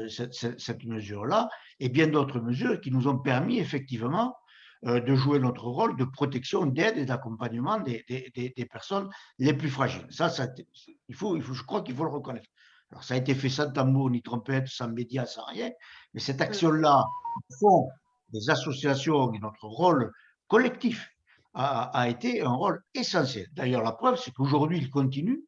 E: Cette mesure-là, et bien d'autres mesures qui nous ont permis effectivement de jouer notre rôle de protection, d'aide et d'accompagnement des personnes les plus fragiles. Je crois qu'il faut le reconnaître. Alors, ça a été fait sans tambour ni trompette, sans médias, sans rien, mais cette action-là, au fond, des associations et notre rôle collectif a été un rôle essentiel. D'ailleurs, la preuve, c'est qu'aujourd'hui, il continue,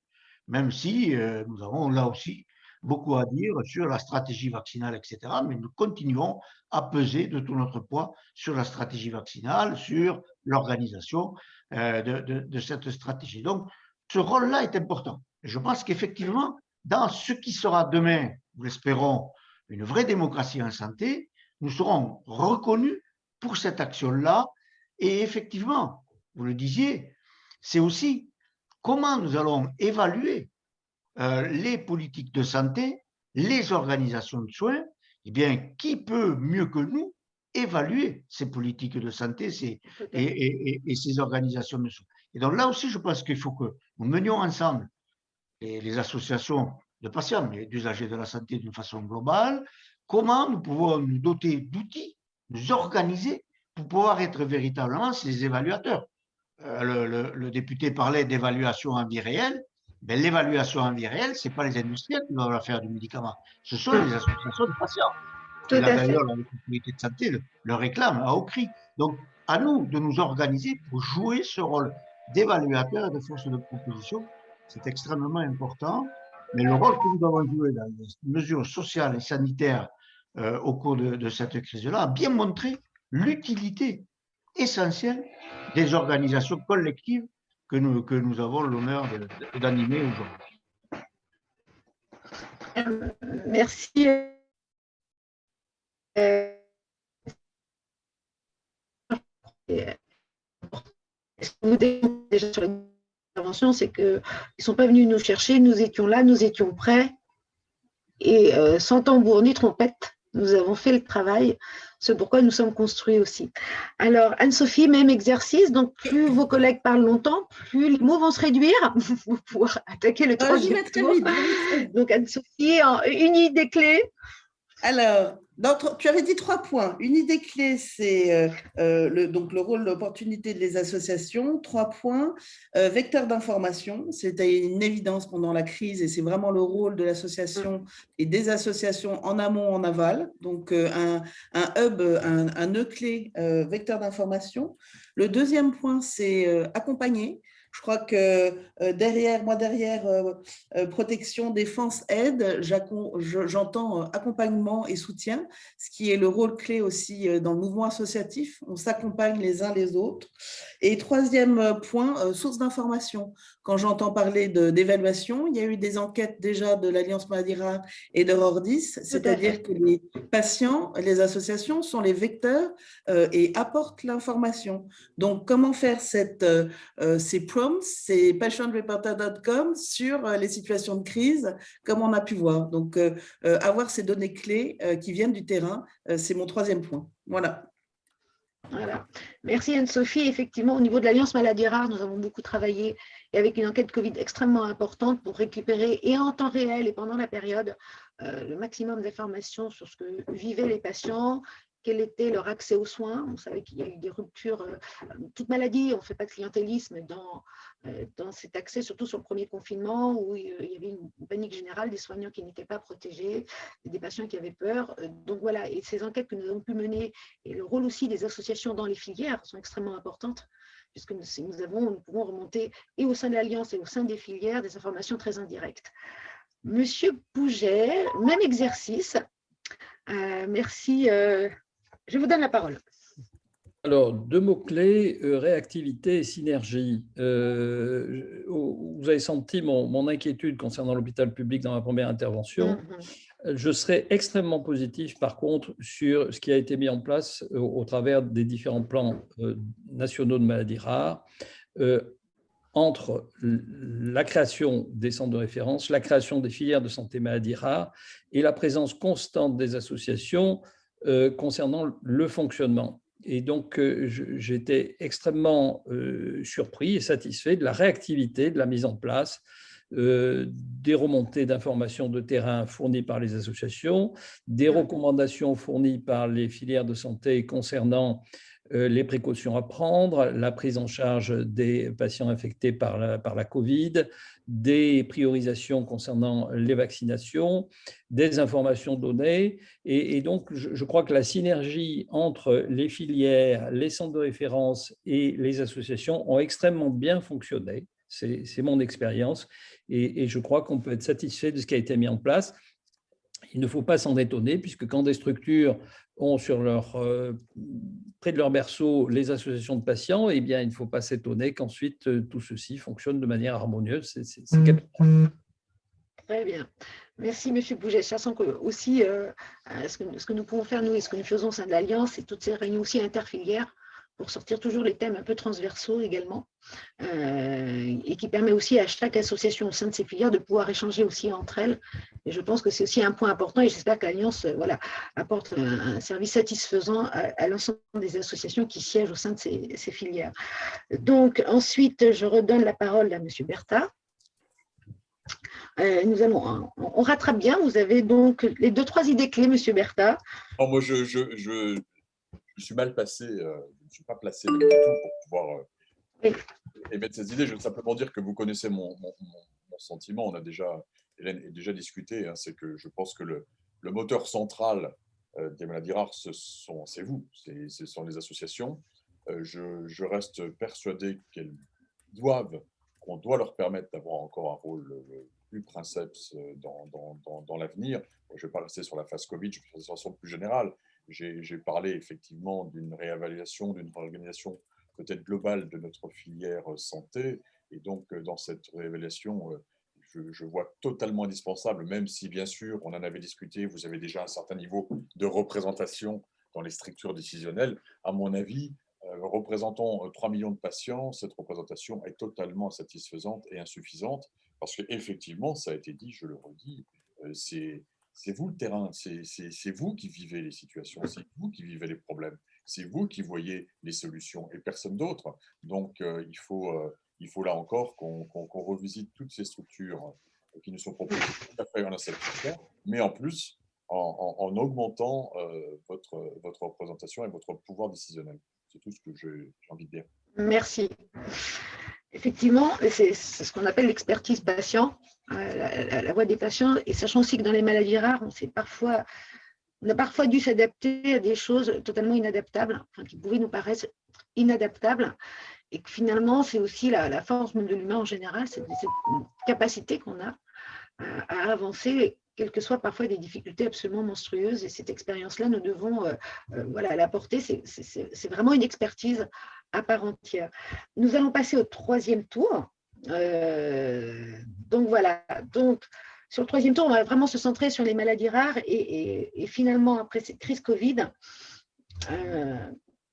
E: même si nous avons là aussi beaucoup à dire sur la stratégie vaccinale, etc. Mais nous continuons à peser de tout notre poids sur la stratégie vaccinale, sur l'organisation de cette stratégie. Donc, ce rôle-là est important. Et je pense qu'effectivement, dans ce qui sera demain, nous l'espérons, une vraie démocratie en santé, nous serons reconnus pour cette action-là. Et effectivement, vous le disiez, c'est aussi comment nous allons évaluer les politiques de santé, les organisations de soins. Eh bien, qui peut mieux que nous évaluer ces politiques de santé et ces organisations de soins? Et donc là aussi, je pense qu'il faut que nous menions ensemble les associations de patients, mais d'usagers de la santé d'une façon globale, comment nous pouvons nous doter d'outils, nous organiser pour pouvoir être véritablement ces évaluateurs. le député parlait d'évaluation en vie réelle. Ben, l'évaluation en vie réelle, ce n'est pas les industriels qui doivent la faire du médicament, ce sont les associations de patients. Et là, d'ailleurs, la sécurité de santé le réclame à haut cri. Donc, à nous de nous organiser pour jouer ce rôle d'évaluateur et de force de proposition. C'est extrêmement important. Mais le rôle que nous avons joué dans les mesures sociales et sanitaires au cours de cette crise-là a bien montré l'utilité essentielle des organisations collectives que nous avons l'honneur d'animer aujourd'hui.
B: Merci. Ce que vous dites déjà sur l'intervention, c'est qu'ils ne sont pas venus nous chercher, nous étions là, nous étions prêts, et sans tambour ni trompette, nous avons fait le travail, c'est pourquoi nous sommes construits aussi. Alors, Anne-Sophie, même exercice, donc plus vos collègues parlent longtemps, plus les mots vont se réduire pour pouvoir attaquer le troisième tour. Donc, Anne-Sophie, une idée clé.
F: Alors, tu avais dit 3 points. Une idée clé, c'est le rôle d'opportunité des associations. 3 points. Vecteur d'information, c'était une évidence pendant la crise et c'est vraiment le rôle de l'association et des associations en amont, en aval. Donc, un hub, un nœud clé, vecteur d'information. Le deuxième point, c'est accompagner. Je crois que derrière protection, défense, aide, j'entends accompagnement et soutien, ce qui est le rôle clé aussi dans le mouvement associatif. On s'accompagne les uns les autres. Et troisième point, source d'information. Quand j'entends parler d'évaluation, il y a eu des enquêtes déjà de l'Alliance Maladies Rares et de Rordis, c'est-à-dire que les patients, les associations sont les vecteurs et apportent l'information. Donc, comment faire ces prompts, ces patientreporter.com sur les situations de crise, comme on a pu voir. Donc, avoir ces données clés qui viennent du terrain, c'est mon troisième point. Voilà.
B: Voilà. Merci Anne-Sophie. Effectivement, au niveau de l'Alliance Maladies Rares, nous avons beaucoup travaillé et avec une enquête Covid extrêmement importante pour récupérer et en temps réel et pendant la période le maximum d'informations sur ce que vivaient les patients, quel était leur accès aux soins. On savait qu'il y a eu des ruptures, toute maladie, on ne fait pas de clientélisme dans cet accès, surtout sur le premier confinement où il y avait une panique générale, des soignants qui n'étaient pas protégés, des patients qui avaient peur. Donc voilà, et ces enquêtes que nous avons pu mener et le rôle aussi des associations dans les filières sont extrêmement importantes puisque nous pouvons remonter et au sein de l'Alliance et au sein des filières des informations très indirectes. Monsieur Pouget, même exercice. Merci. Je vous donne la parole.
G: Alors, 2 mots-clés, réactivité et synergie. Vous avez senti mon inquiétude concernant l'hôpital public dans ma première intervention. Je serai extrêmement positif, par contre, sur ce qui a été mis en place au travers des différents plans nationaux de maladies rares, entre la création des centres de référence, la création des filières de santé maladies rares et la présence constante des associations concernant le fonctionnement. Et donc, j'étais extrêmement surpris et satisfait de la réactivité de la mise en place des remontées d'informations de terrain fournies par les associations, des recommandations fournies par les filières de santé concernant les précautions à prendre, la prise en charge des patients infectés par la Covid, des priorisations concernant les vaccinations, des informations données. Et donc, je crois que la synergie entre les filières, les centres de référence et les associations ont extrêmement bien fonctionné. C'est mon expérience. Et je crois qu'on peut être satisfait de ce qui a été mis en place. Il ne faut pas s'en étonner, puisque quand des structures ont près de leur berceau les associations de patients, eh bien, il ne faut pas s'étonner qu'ensuite tout ceci fonctionne de manière harmonieuse. C'est capital.
B: Très bien. Merci, M. Pouget. Sachant que aussi, ce que nous pouvons faire, nous, et ce que nous faisons au sein de l'Alliance, c'est toutes ces réunions aussi interfilières pour sortir toujours les thèmes un peu transversaux également, et qui permet aussi à chaque association au sein de ces filières de pouvoir échanger aussi entre elles. Et je pense que c'est aussi un point important et j'espère que l'Alliance apporte un service satisfaisant à l'ensemble des associations qui siègent au sein de ces filières. Donc ensuite, je redonne la parole à M. Bertha. On rattrape bien, vous avez donc les 2-3 idées clés, M. Bertha.
H: Alors moi, je suis mal passé, je ne suis pas placé du tout pour pouvoir
B: Oui.
H: émettre ces idées. Je veux simplement dire que vous connaissez mon sentiment. On a déjà, Hélène, a déjà discuté. Hein, c'est que je pense que le moteur central des maladies rares, c'est vous, ce sont les associations. Je reste persuadé qu'on doit leur permettre d'avoir encore un rôle plus princeps dans l'avenir. Je ne vais pas rester sur la phase Covid, je vais faire de façon plus générale. J'ai parlé effectivement d'une réévaluation, d'une réorganisation peut-être globale de notre filière santé. Et donc, dans cette réévaluation, je vois totalement indispensable, même si, bien sûr, on en avait discuté, vous avez déjà un certain niveau de représentation dans les structures décisionnelles. À mon avis, représentant 3 millions de patients, cette représentation est totalement insatisfaisante et insuffisante parce qu'effectivement, ça a été dit, je le redis, c'est vous le terrain, c'est vous qui vivez les situations, c'est vous qui vivez les problèmes, c'est vous qui voyez les solutions et personne d'autre. Donc, il faut là encore qu'on revisite toutes ces structures qui nous sont proposées tout à fait en insatisfaction, mais en plus, en augmentant votre représentation et votre pouvoir décisionnel. C'est tout ce que j'ai envie de dire.
B: Merci. Effectivement, c'est ce qu'on appelle l'expertise patient, la voix des patients, et sachant aussi que dans les maladies rares, on a parfois dû s'adapter à des choses totalement inadaptables, enfin, qui pouvaient nous paraître inadaptables, et que finalement, c'est aussi la force même de l'humain en général, c'est cette capacité qu'on a à avancer, quelles que soient parfois des difficultés absolument monstrueuses. Et cette expérience-là, nous devons la porter. C'est vraiment une expertise à part entière. Nous allons passer au troisième tour. Donc voilà. Donc, sur le troisième tour, on va vraiment se centrer sur les maladies rares et finalement, après cette crise Covid,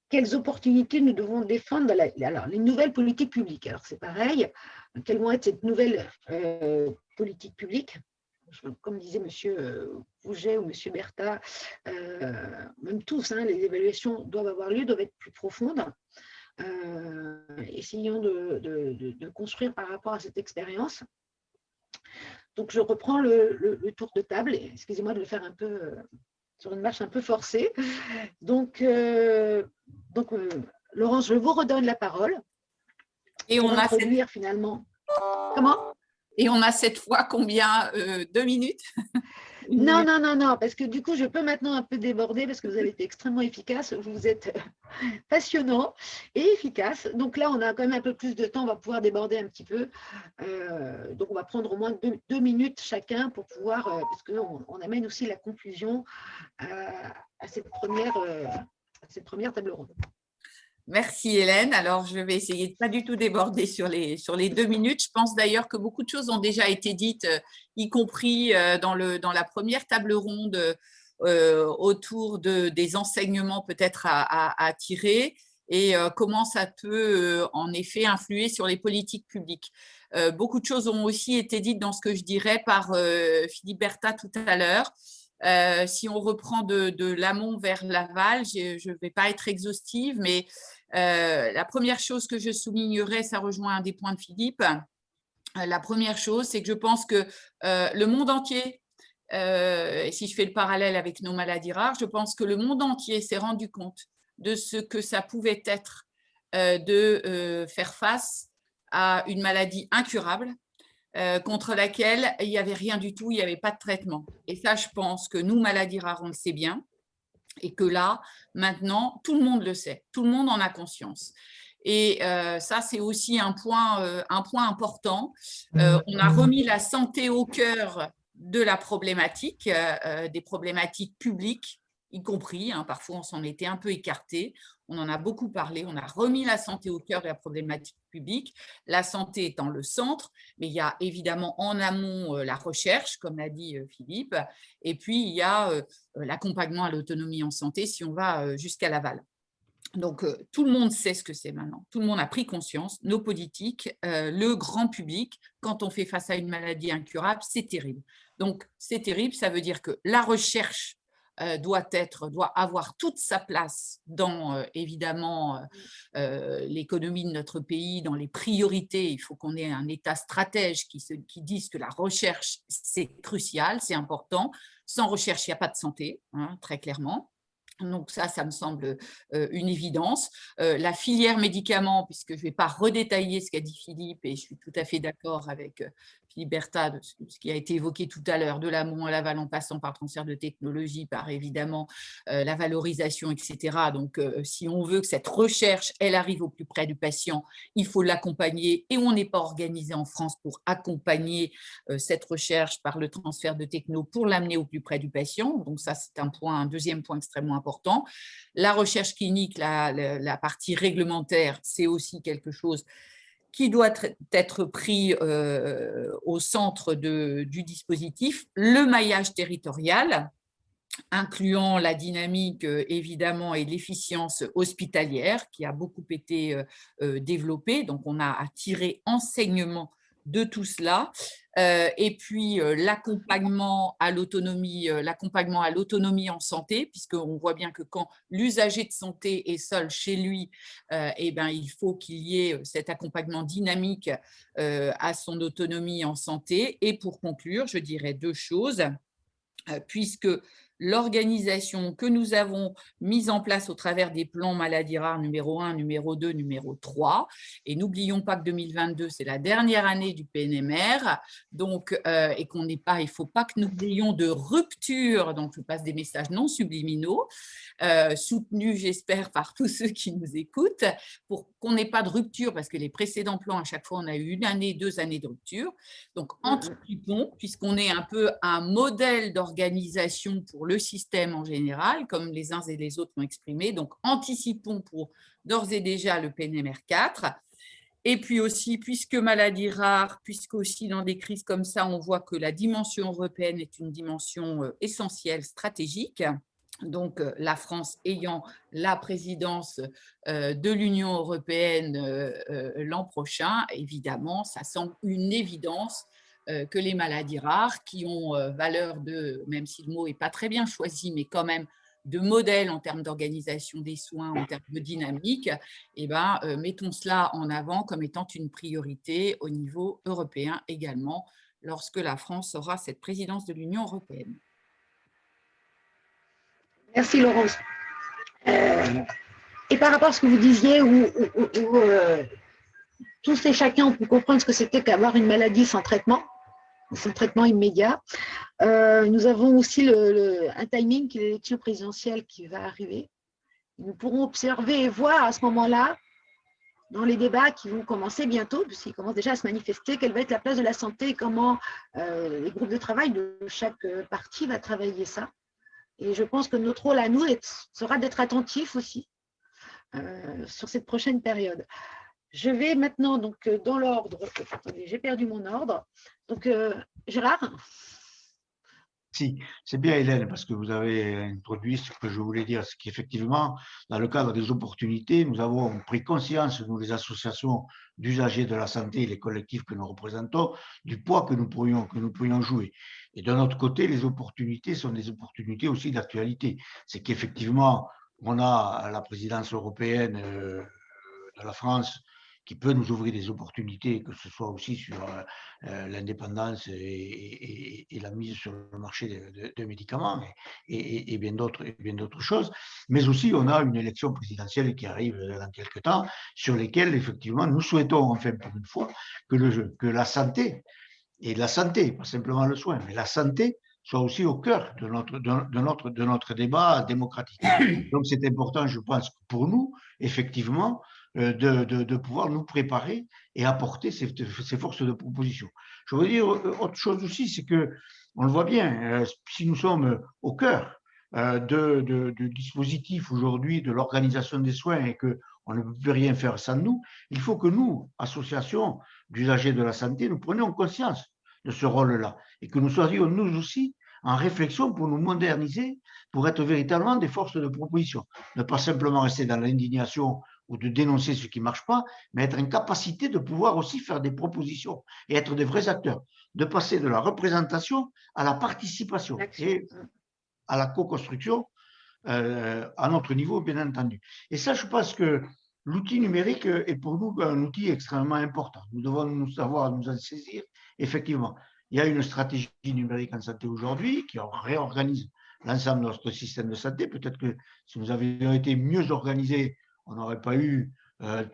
B: quelles opportunités nous devons défendre alors, les nouvelles politiques publiques. Alors, c'est pareil. Quelles vont être ces nouvelles politiques publiques? Comme disait M. Pouget ou M. Bertha, même tous, hein, les évaluations doivent avoir lieu, doivent être plus profondes. Essayons de construire par rapport à cette expérience. Donc, je reprends le tour de table. Excusez-moi de le faire un peu sur une marche un peu forcée. Donc Laurence, je vous redonne la parole.
D: Et on a
B: finalement. Comment?
D: Et on a cette fois combien 2 minutes?
B: Non, parce que du coup, je peux maintenant un peu déborder parce que vous avez été extrêmement efficace. Vous êtes passionnant et efficace. Donc là, on a quand même un peu plus de temps. On va pouvoir déborder un petit peu. Donc, on va prendre au moins 2 minutes chacun pour pouvoir, parce qu'on amène aussi la conclusion à cette première table ronde.
D: Merci Hélène. Alors, je vais essayer de pas du tout déborder sur les 2 minutes. Je pense d'ailleurs que beaucoup de choses ont déjà été dites, y compris dans la première table ronde autour des enseignements peut-être à tirer et comment ça peut en effet influer sur les politiques publiques. Beaucoup de choses ont aussi été dites dans ce que je dirais par Philippe Bertha tout à l'heure. Si on reprend de l'amont vers l'aval, je ne vais pas être exhaustive, mais la première chose que je soulignerais, ça rejoint un des points de Philippe. La première chose, c'est que je pense que le monde entier, et si je fais le parallèle avec nos maladies rares, je pense que le monde entier s'est rendu compte de ce que ça pouvait être de faire face à une maladie incurable, contre laquelle il n'y avait rien du tout, il n'y avait pas de traitement. Et ça, je pense que nous, maladies rares, on le sait bien, et que là, maintenant, tout le monde le sait, tout le monde en a conscience. Et ça, c'est aussi un point important. On a remis la santé au cœur de la problématique, des problématiques publiques, y compris, hein, parfois on s'en était un peu écarté, on en a beaucoup parlé, on a remis la santé au cœur de la problématique publique, la santé étant le centre, mais il y a évidemment en amont la recherche, comme l'a dit Philippe, et puis il y a l'accompagnement à l'autonomie en santé si on va jusqu'à l'aval. Donc, tout le monde sait ce que c'est maintenant. Tout le monde a pris conscience, nos politiques, le grand public, quand on fait face à une maladie incurable, c'est terrible. Donc, c'est terrible, ça veut dire que la recherche doit avoir toute sa place dans, évidemment, l'économie de notre pays, dans les priorités. Il faut qu'on ait un État stratège qui dise que la recherche, c'est crucial, c'est important. Sans recherche, il n'y a pas de santé, hein, très clairement. Donc ça me semble une évidence. La filière médicaments, puisque je ne vais pas redétailler ce qu'a dit Philippe, et je suis tout à fait d'accord avec Philippe Berta, de ce qui a été évoqué tout à l'heure, de l'amont à l'aval en passant par transfert de technologie, par évidemment la valorisation, etc. Donc, si on veut que cette recherche, elle arrive au plus près du patient, il faut l'accompagner, et on n'est pas organisé en France pour accompagner cette recherche par le transfert de techno pour l'amener au plus près du patient. Donc ça, c'est un deuxième point extrêmement important. La recherche clinique, la partie réglementaire, c'est aussi quelque chose qui doit être pris au centre du dispositif. Le maillage territorial, incluant la dynamique évidemment et l'efficience hospitalière qui a beaucoup été développée. Donc, on a à tirer enseignement de tout cela. Et puis, l'accompagnement à l'autonomie en santé, puisqu'on voit bien que quand l'usager de santé est seul chez lui, il faut qu'il y ait cet accompagnement dynamique à son autonomie en santé. Et pour conclure, je dirais deux choses. Puisque l'organisation que nous avons mise en place au travers des plans maladies rares numéro 1, numéro 2, numéro 3, et n'oublions pas que 2022, c'est la dernière année du PNMR, donc, et qu'on n'est pas, il ne faut pas que nous ayons de rupture, donc je passe des messages non subliminaux, soutenus, j'espère, par tous ceux qui nous écoutent, pour qu'on n'ait pas de rupture, parce que les précédents plans, à chaque fois, on a eu 1 année, 2 années de rupture. Donc, anticipons, puisqu'on est un peu un modèle d'organisation pour le système en général, comme les uns et les autres l'ont exprimé. Donc, anticipons pour d'ores et déjà le PNMR 4. Et puis aussi, puisque maladie rare, puisque aussi dans des crises comme ça, on voit que la dimension européenne est une dimension essentielle, stratégique. Donc, la France ayant la présidence de l'Union européenne l'an prochain, évidemment, ça semble une évidence que les maladies rares, qui ont valeur de, même si le mot n'est pas très bien choisi, mais quand même de modèle en termes d'organisation des soins, en termes de dynamique, mettons cela en avant comme étant une priorité au niveau européen également, lorsque la France aura cette présidence de l'Union européenne.
B: Merci Laurence. Et par rapport à ce que vous disiez, où tous et chacun ont pu comprendre ce que c'était qu'avoir une maladie sans traitement immédiat, nous avons aussi un timing qui est l'élection présidentielle qui va arriver. Nous pourrons observer et voir à ce moment-là, dans les débats qui vont commencer bientôt, puisqu'ils commencent déjà à se manifester, quelle va être la place de la santé et comment les groupes de travail de chaque parti va travailler ça. Et je pense que notre rôle à nous sera d'être attentifs aussi sur cette prochaine période. Je vais maintenant, donc, dans l'ordre. Attendez, j'ai perdu mon ordre. Donc, Gérard ?
E: Si, c'est bien Hélène, parce que vous avez introduit ce que je voulais dire, c'est qu'effectivement, dans le cadre des opportunités, nous avons pris conscience, nous les associations d'usagers de la santé et les collectifs que nous représentons, du poids que nous pourrions jouer. Et d'un autre côté, les opportunités sont des opportunités aussi d'actualité. C'est qu'effectivement, on a la présidence européenne de la France qui peut nous ouvrir des opportunités, que ce soit aussi sur l'indépendance et la mise sur le marché de médicaments et bien d'autres choses. Mais aussi, on a une élection présidentielle qui arrive dans quelques temps, sur lesquelles, effectivement, nous souhaitons, enfin, pour une fois, que la santé, et la santé, pas simplement le soin, mais la santé, soit aussi au cœur de notre débat démocratique. Donc, c'est important, je pense, pour nous, effectivement, de pouvoir nous préparer et apporter ces forces de proposition. Je veux dire autre chose aussi, c'est qu'on le voit bien, si nous sommes au cœur du dispositif aujourd'hui de l'organisation des soins et qu'on ne peut rien faire sans nous, il faut que nous, associations d'usagers de la santé, nous prenions conscience de ce rôle-là et que nous soyons nous aussi en réflexion pour nous moderniser, pour être véritablement des forces de proposition. Ne pas simplement rester dans l'indignation ou de dénoncer ce qui ne marche pas, mais être en capacité de pouvoir aussi faire des propositions et être des vrais acteurs, de passer de la représentation à la participation et à la co-construction à notre niveau, bien entendu. Et ça, je pense que l'outil numérique est pour nous un outil extrêmement important. Nous devons savoir nous en saisir, effectivement. Il y a une stratégie numérique en santé aujourd'hui qui réorganise l'ensemble de notre système de santé. Peut-être que si nous avions été mieux organisés, on n'aurait pas eu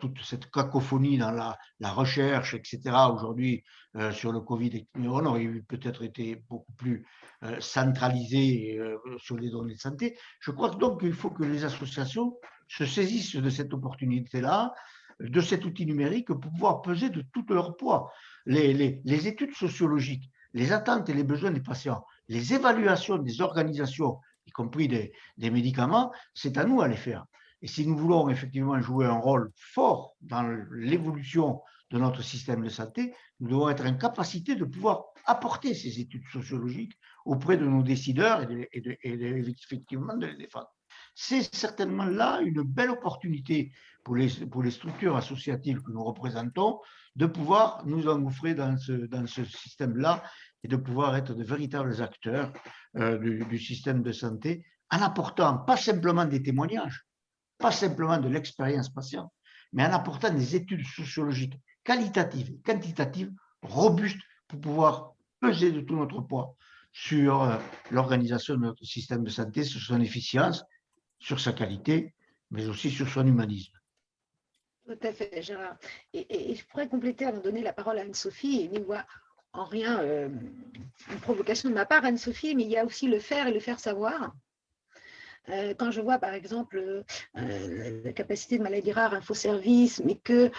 E: toute cette cacophonie dans la recherche, etc. Aujourd'hui, sur le Covid, on aurait peut-être été beaucoup plus centralisé sur les données de santé. Je crois donc qu'il faut que les associations se saisissent de cette opportunité-là, de cet outil numérique pour pouvoir peser de tout leur poids. Les études sociologiques, les attentes et les besoins des patients, les évaluations des organisations, y compris des médicaments, c'est à nous à les faire. Et si nous voulons effectivement jouer un rôle fort dans l'évolution de notre système de santé, nous devons être en capacité de pouvoir apporter ces études sociologiques auprès de nos décideurs et effectivement de les défendre. C'est certainement là une belle opportunité pour les structures associatives que nous représentons de pouvoir nous engouffrer dans ce système-là et de pouvoir être de véritables acteurs du système de santé en apportant pas simplement des témoignages, pas simplement de l'expérience patient, mais en apportant des études sociologiques qualitatives et quantitatives robustes pour pouvoir peser de tout notre poids sur l'organisation de notre système de santé, sur son efficience, sur sa qualité, mais aussi sur son humanisme.
B: Tout à fait, Gérard. Et je pourrais compléter avant de donner la parole à Anne-Sophie, et n'y voit en rien une provocation de ma part, Anne-Sophie, mais il y a aussi le faire et le faire savoir. Quand je vois par exemple la capacité de maladies rares infoservice, mais que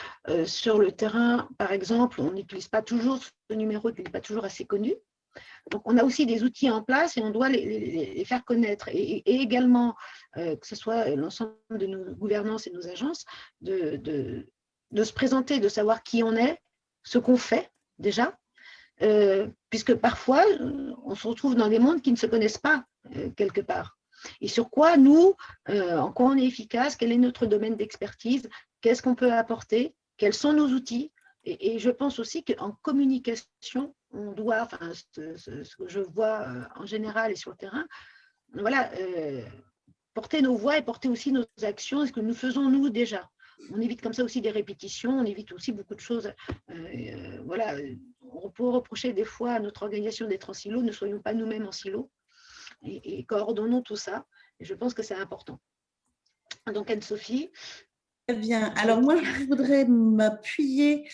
B: sur le terrain, par exemple, on n'utilise pas toujours ce numéro, qui n'est pas toujours assez connu. Donc, on a aussi des outils en place et on doit les faire connaître. Et également, que ce soit l'ensemble de nos gouvernances et nos agences, de se présenter, de savoir qui on est, ce qu'on fait déjà, puisque parfois, on se retrouve dans des mondes qui ne se connaissent pas quelque part. Et sur quoi nous, en quoi on est efficace, quel est notre domaine d'expertise, qu'est-ce qu'on peut apporter, quels sont nos outils. Et je pense aussi qu'en communication, on doit, enfin, ce que je vois en général et sur le terrain, voilà, porter nos voix et porter aussi nos actions, ce que nous faisons nous déjà. On évite comme ça aussi des répétitions, on évite aussi beaucoup de choses. Voilà, on peut reprocher des fois à notre organisation d'être en silo, ne soyons pas nous-mêmes en silo et coordonnons tout ça. Et je pense que c'est important. Donc Anne-Sophie.
F: Très bien. Alors moi, je voudrais m'appuyer.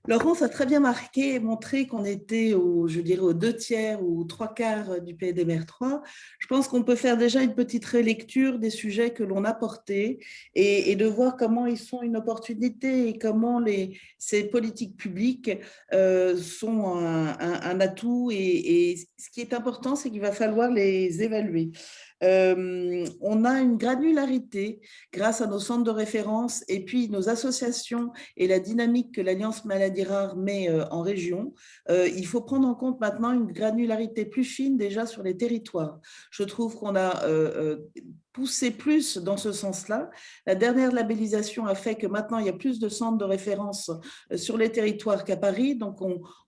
F: Laurence a très bien marqué et montré qu'on était, je dirais, aux 2/3 ou 3/4 du PNMR3. Je pense qu'on peut faire déjà une petite relecture des sujets que l'on a portés et de voir comment ils sont une opportunité et comment ces politiques publiques sont un atout. Et ce qui est important, c'est qu'il va falloir les évaluer. On a une granularité grâce à nos centres de référence et puis nos associations et la dynamique que l'Alliance Maladies Rares met en région. Il faut prendre en compte maintenant une granularité plus fine déjà sur les territoires. Je trouve qu'on a poussé plus dans ce sens-là. La dernière labellisation a fait que maintenant, il y a plus de centres de référence sur les territoires qu'à Paris. Donc,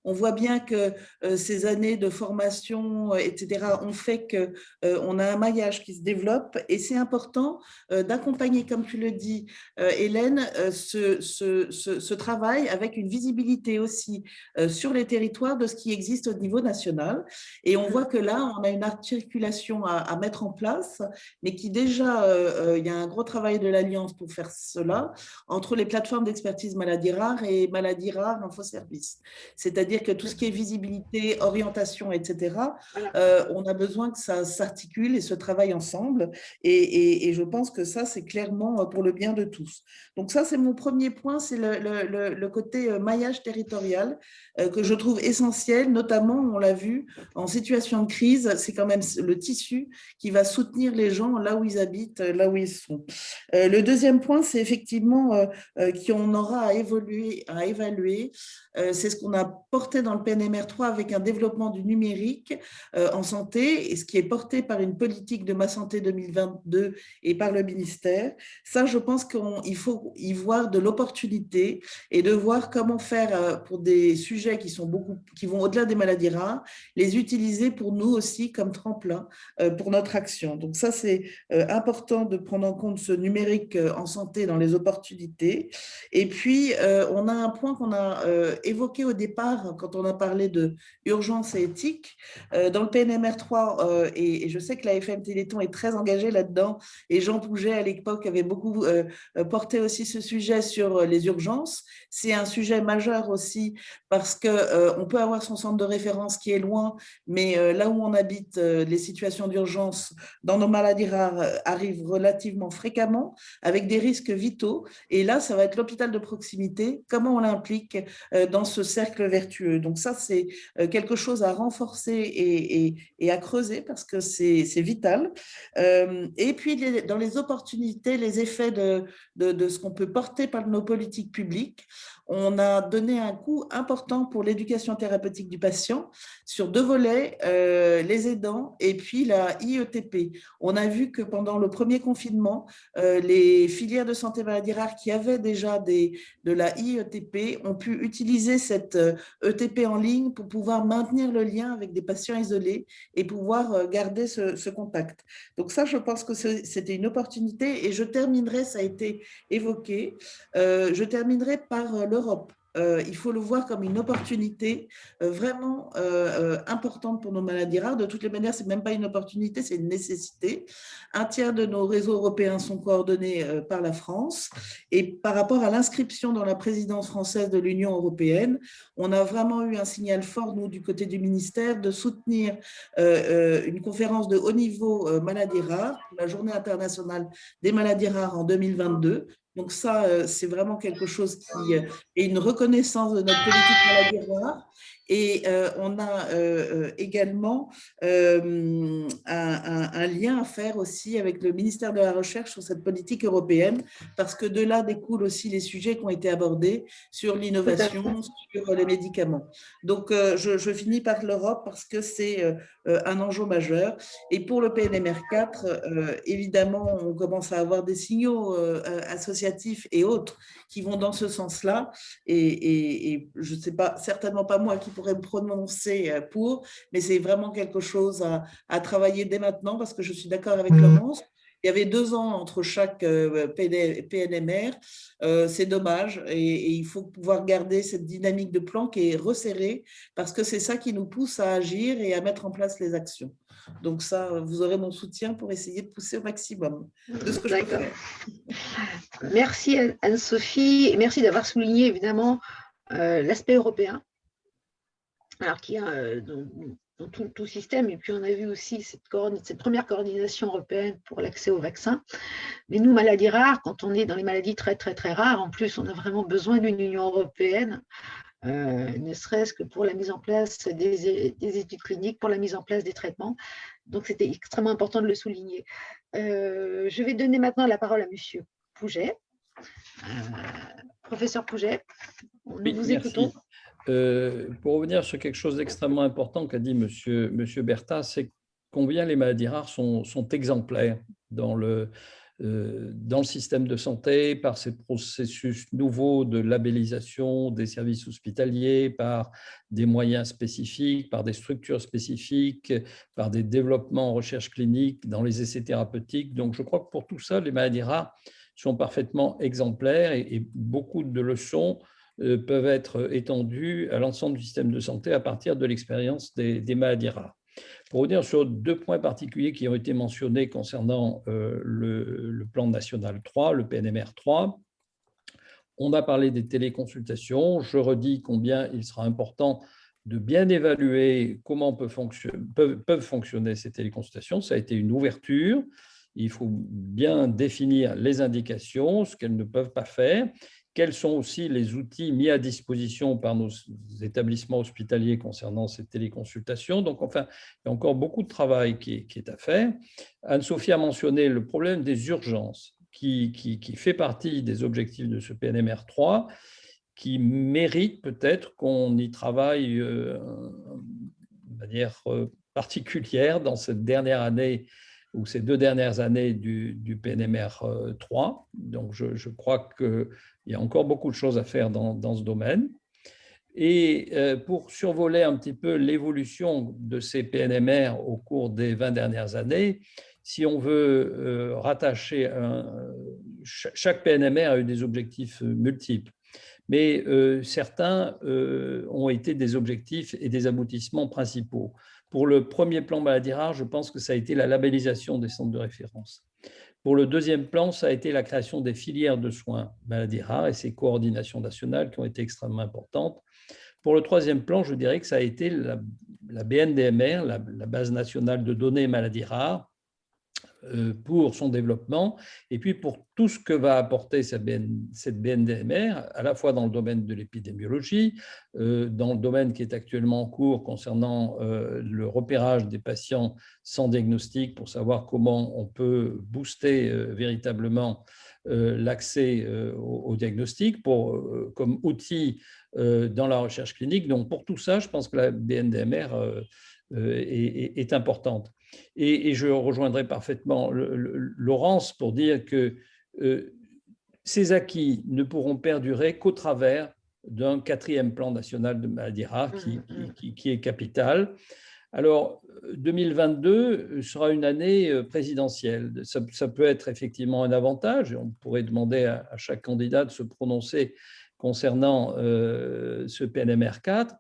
F: on voit bien que ces années de formation, etc., ont fait qu'on a un maillage qui se développe. Et c'est important d'accompagner, comme tu le dis, Hélène, ce travail avec une visibilité aussi sur les territoires de ce qui existe au niveau national. Et on voit que là, on a une articulation à mettre en place, mais qui déjà, il y a un gros travail de l'Alliance pour faire cela, entre les plateformes d'expertise maladies rares et maladies rares infoservices. C'est-à-dire que tout ce qui est visibilité, orientation, etc., on a besoin que ça s'articule et se travaille ensemble. Et je pense que ça, c'est clairement pour le bien de tous. Donc ça, c'est mon premier point, c'est le côté maillage territorial que je trouve essentiel, notamment, on l'a vu, en situation de crise, c'est quand même le tissu qui va soutenir les gens là où ils habitent, là où ils sont. Le deuxième point, c'est effectivement qu'on aura à évaluer, c'est ce qu'on a porté dans le PNMR3 avec un développement du numérique en santé, et ce qui est porté par une politique de Ma Santé 2022 et par le ministère. Ça, je pense qu'il faut y voir de l'opportunité et de voir comment faire pour des sujets qui vont au-delà des maladies rares, les utiliser pour nous aussi comme tremplin pour notre action. Donc ça, c'est important de prendre en compte ce numérique numérique en santé dans les opportunités. Et puis, on a un point qu'on a évoqué au départ quand on a parlé de urgence et éthique. Dans le PNMR 3, et je sais que la FM Téléthon est très engagée là-dedans, et Jean Pouget, à l'époque, avait beaucoup porté aussi ce sujet sur les urgences. C'est un sujet majeur aussi parce qu'on peut avoir son centre de référence qui est loin, mais là où on habite, les situations d'urgence dans nos maladies rares arrivent relativement fréquemment avec des risques vitaux. Et là, ça va être l'hôpital de proximité. Comment on l'implique dans ce cercle vertueux? Donc ça, c'est quelque chose à renforcer et à creuser parce que c'est vital. Et puis, dans les opportunités, les effets de ce qu'on peut porter par nos politiques publiques, on a donné un coup important pour l'éducation thérapeutique du patient sur 2 volets, les aidants et puis la IETP. On a vu que pendant le premier confinement, les filières de santé maladies rares qui avaient déjà de la IETP ont pu utiliser cette ETP en ligne pour pouvoir maintenir le lien avec des patients isolés et pouvoir garder ce contact. Donc ça, je pense que c'était une opportunité et je terminerai, ça a été évoqué, je terminerai par l'Europe. Il faut le voir comme une opportunité vraiment importante pour nos maladies rares. De toutes les manières, ce n'est même pas une opportunité, c'est une nécessité. 1/3 de nos réseaux européens sont coordonnés par la France. Et par rapport à l'inscription dans la présidence française de l'Union européenne, on a vraiment eu un signal fort, nous, du côté du ministère, de soutenir une conférence de haut niveau maladies rares, la Journée internationale des maladies rares en 2022. Donc ça, c'est vraiment quelque chose qui est une reconnaissance de notre politique maladie rare. Et on a également un lien à faire aussi avec le ministère de la Recherche sur cette politique européenne, parce que de là découlent aussi les sujets qui ont été abordés sur l'innovation, sur les médicaments. Donc, je finis par l'Europe parce que c'est un enjeu majeur. Et pour le PNMR 4, évidemment, on commence à avoir des signaux associatifs et autres qui vont dans ce sens-là. Et je ne sais pas, certainement pas moi qui pourrais me prononcer pour, mais c'est vraiment quelque chose à travailler dès maintenant parce que je suis d'accord avec Laurence. Il y avait 2 ans entre chaque PNMR. C'est dommage et il faut pouvoir garder cette dynamique de plan qui est resserrée parce que c'est ça qui nous pousse à agir et à mettre en place les actions. Donc ça, vous aurez mon soutien pour essayer de pousser au maximum de ce que je peux faire.
B: Merci Anne-Sophie et merci d'avoir souligné évidemment l'aspect européen. Alors qu'il y a dans tout système, et puis on a vu aussi cette première coordination européenne pour l'accès aux vaccins. Mais nous, maladies rares, quand on est dans les maladies très, très, très rares, en plus, on a vraiment besoin d'une Union européenne, ne serait-ce que pour la mise en place des études cliniques, pour la mise en place des traitements. Donc, c'était extrêmement important de le souligner. Je vais donner maintenant la parole à monsieur Pouget. Professeur Pouget, nous vous écoutons.
G: Pour revenir sur quelque chose d'extrêmement important qu'a dit monsieur Bertha, c'est combien les maladies rares sont exemplaires dans le système de santé, par ces processus nouveaux de labellisation des services hospitaliers, par des moyens spécifiques, par des structures spécifiques, par des développements en recherche clinique, dans les essais thérapeutiques. Donc, je crois que pour tout ça, les maladies rares sont parfaitement exemplaires et beaucoup de leçons peuvent être étendues à l'ensemble du système de santé à partir de l'expérience des maladies rares. Pour revenir sur 2 points particuliers qui ont été mentionnés concernant le plan national 3, le PNMR 3, on a parlé des téléconsultations. Je redis combien il sera important de bien évaluer comment peuvent fonctionner ces téléconsultations. Ça a été une ouverture. Il faut bien définir les indications, ce qu'elles ne peuvent pas faire. Quels sont aussi les outils mis à disposition par nos établissements hospitaliers concernant ces téléconsultations? Donc, enfin, il y a encore beaucoup de travail qui est à faire. Anne-Sophie a mentionné le problème des urgences, qui fait partie des objectifs de ce PNMR 3, qui mérite peut-être qu'on y travaille de manière particulière dans cette dernière année ou ces 2 dernières années du PNMR 3. Donc, je crois qu'il y a encore beaucoup de choses à faire dans ce domaine. Et pour survoler un petit peu l'évolution de ces PNMR au cours des 20 dernières années, si on veut rattacher chaque PNMR a eu des objectifs multiples, mais certains ont été des objectifs et des aboutissements principaux. Pour le premier plan maladie rare, je pense que ça a été la labellisation des centres de référence. Pour le deuxième plan, ça a été la création des filières de soins maladies rares et ces coordinations nationales qui ont été extrêmement importantes. Pour le troisième plan, je dirais que ça a été la BNDMR, la base nationale de données maladies rares, pour son développement, et puis pour tout ce que va apporter cette BNDMR, à la fois dans le domaine de l'épidémiologie, dans le domaine qui est actuellement en cours concernant le repérage des patients sans diagnostic pour savoir comment on peut booster véritablement l'accès au diagnostic comme outil dans la recherche clinique. Donc pour tout ça, je pense que la BNDMR est importante. Et je rejoindrai parfaitement Laurence pour dire que ces acquis ne pourront perdurer qu'au travers d'un quatrième plan national de maladies rares qui est capital. Alors, 2022 sera une année présidentielle. Ça peut être effectivement un avantage. On pourrait demander à chaque candidat de se prononcer concernant ce PNMR 4.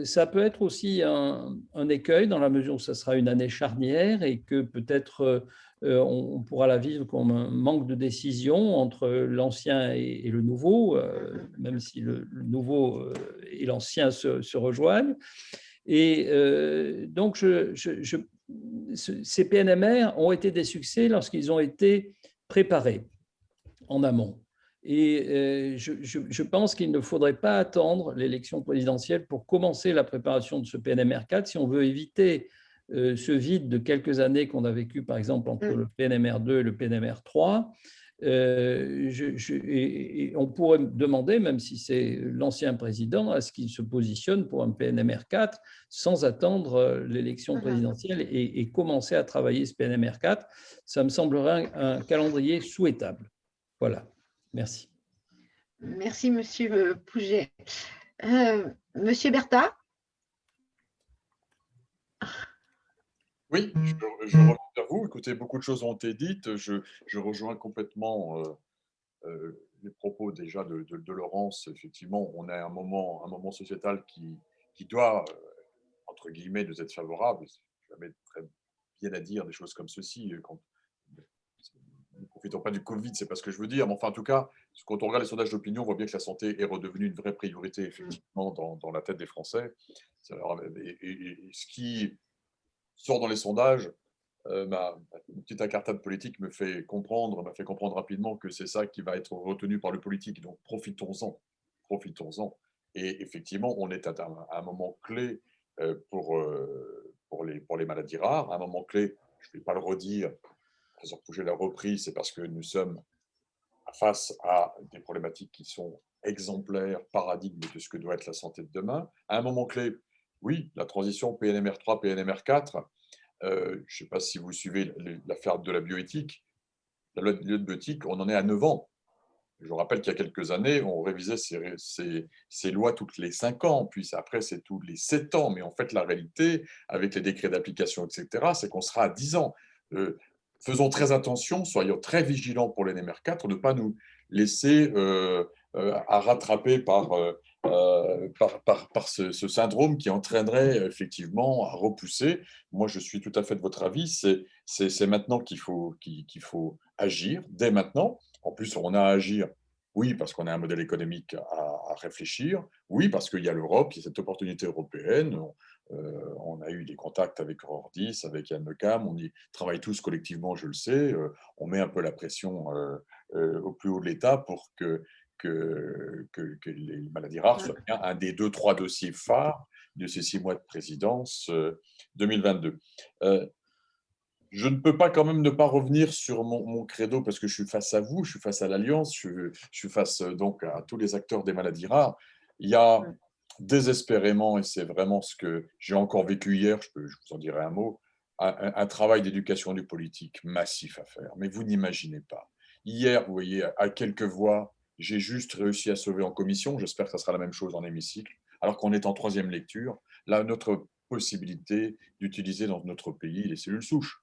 G: Ça peut être aussi un écueil dans la mesure où ça sera une année charnière et que peut-être on pourra la vivre comme un manque de décision entre l'ancien et le nouveau, même si le nouveau et l'ancien se rejoignent. Et donc, ces PNMR ont été des succès lorsqu'ils ont été préparés en amont. Et je pense qu'il ne faudrait pas attendre l'élection présidentielle pour commencer la préparation de ce PNMR 4 si on veut éviter ce vide de quelques années qu'on a vécu, par exemple, entre le PNMR 2 et le PNMR 3. Et on pourrait demander, même si c'est l'ancien président, à ce qu'il se positionne pour un PNMR 4 sans attendre l'élection présidentielle et commencer à travailler ce PNMR 4. Ça me semblerait un calendrier souhaitable. Voilà. Merci.
B: Merci, Monsieur Pouget. Monsieur Bertha?
H: Oui, je reviens vers vous. Écoutez, beaucoup de choses ont été dites. Je rejoins complètement les propos déjà de Laurence. Effectivement, on a un moment sociétal qui doit, entre guillemets, nous être favorable. Jamais très bien à dire des choses comme ceci. Ne profitons pas du Covid, c'est pas ce que je veux dire, mais enfin, en tout cas, quand on regarde les sondages d'opinion, on voit bien que la santé est redevenue une vraie priorité, effectivement, dans la tête des Français. Et ce qui sort dans les sondages, ma petite incartade politique m'a fait comprendre rapidement que c'est ça qui va être retenu par le politique. Donc, profitons-en. Et effectivement, on est à un moment clé pour les maladies rares, un moment clé, je ne vais pas le redire, le professeur Pouget l'a repris, c'est parce que nous sommes face à des problématiques qui sont exemplaires, paradigmes de ce que doit être la santé de demain. À un moment clé, oui, la transition PNMR 3, PNMR 4, je ne sais pas si vous suivez l'affaire de la bioéthique. La loi de bioéthique, on en est à 9 ans. Je vous rappelle qu'il y a quelques années, on révisait ces lois toutes les 5 ans, puis après, c'est tous les 7 ans. Mais en fait, la réalité, avec les décrets d'application, etc., c'est qu'on sera à 10 ans. Faisons très attention, soyons très vigilants pour les NMR 4, ne pas nous laisser à rattraper par ce syndrome qui entraînerait effectivement à repousser. Moi, je suis tout à fait de votre avis. C'est maintenant qu'il faut agir, dès maintenant. En plus, on a à agir, oui, parce qu'on a un modèle économique à réfléchir, oui, parce qu'il y a l'Europe, il y a cette opportunité européenne. On a eu des contacts avec Rordis, avec Yann Mekam, on y travaille tous collectivement, je le sais. On met un peu la pression au plus haut de l'État pour que les maladies rares soient bien un des 2-3 dossiers phares de ces 6 mois de présidence 2022. Je ne peux pas quand même ne pas revenir sur mon credo parce que je suis face à vous, je suis face à l'Alliance, je suis face donc à tous les acteurs des maladies rares. Il y a désespérément, et c'est vraiment ce que j'ai encore vécu hier, je vous en dirai un mot, un travail d'éducation du politique massif à faire. Mais vous n'imaginez pas. Hier, vous voyez, à quelques voix, j'ai juste réussi à sauver en commission, j'espère que ça sera la même chose en hémicycle, alors qu'on est en 3e lecture, là, notre possibilité d'utiliser dans notre pays les cellules souches.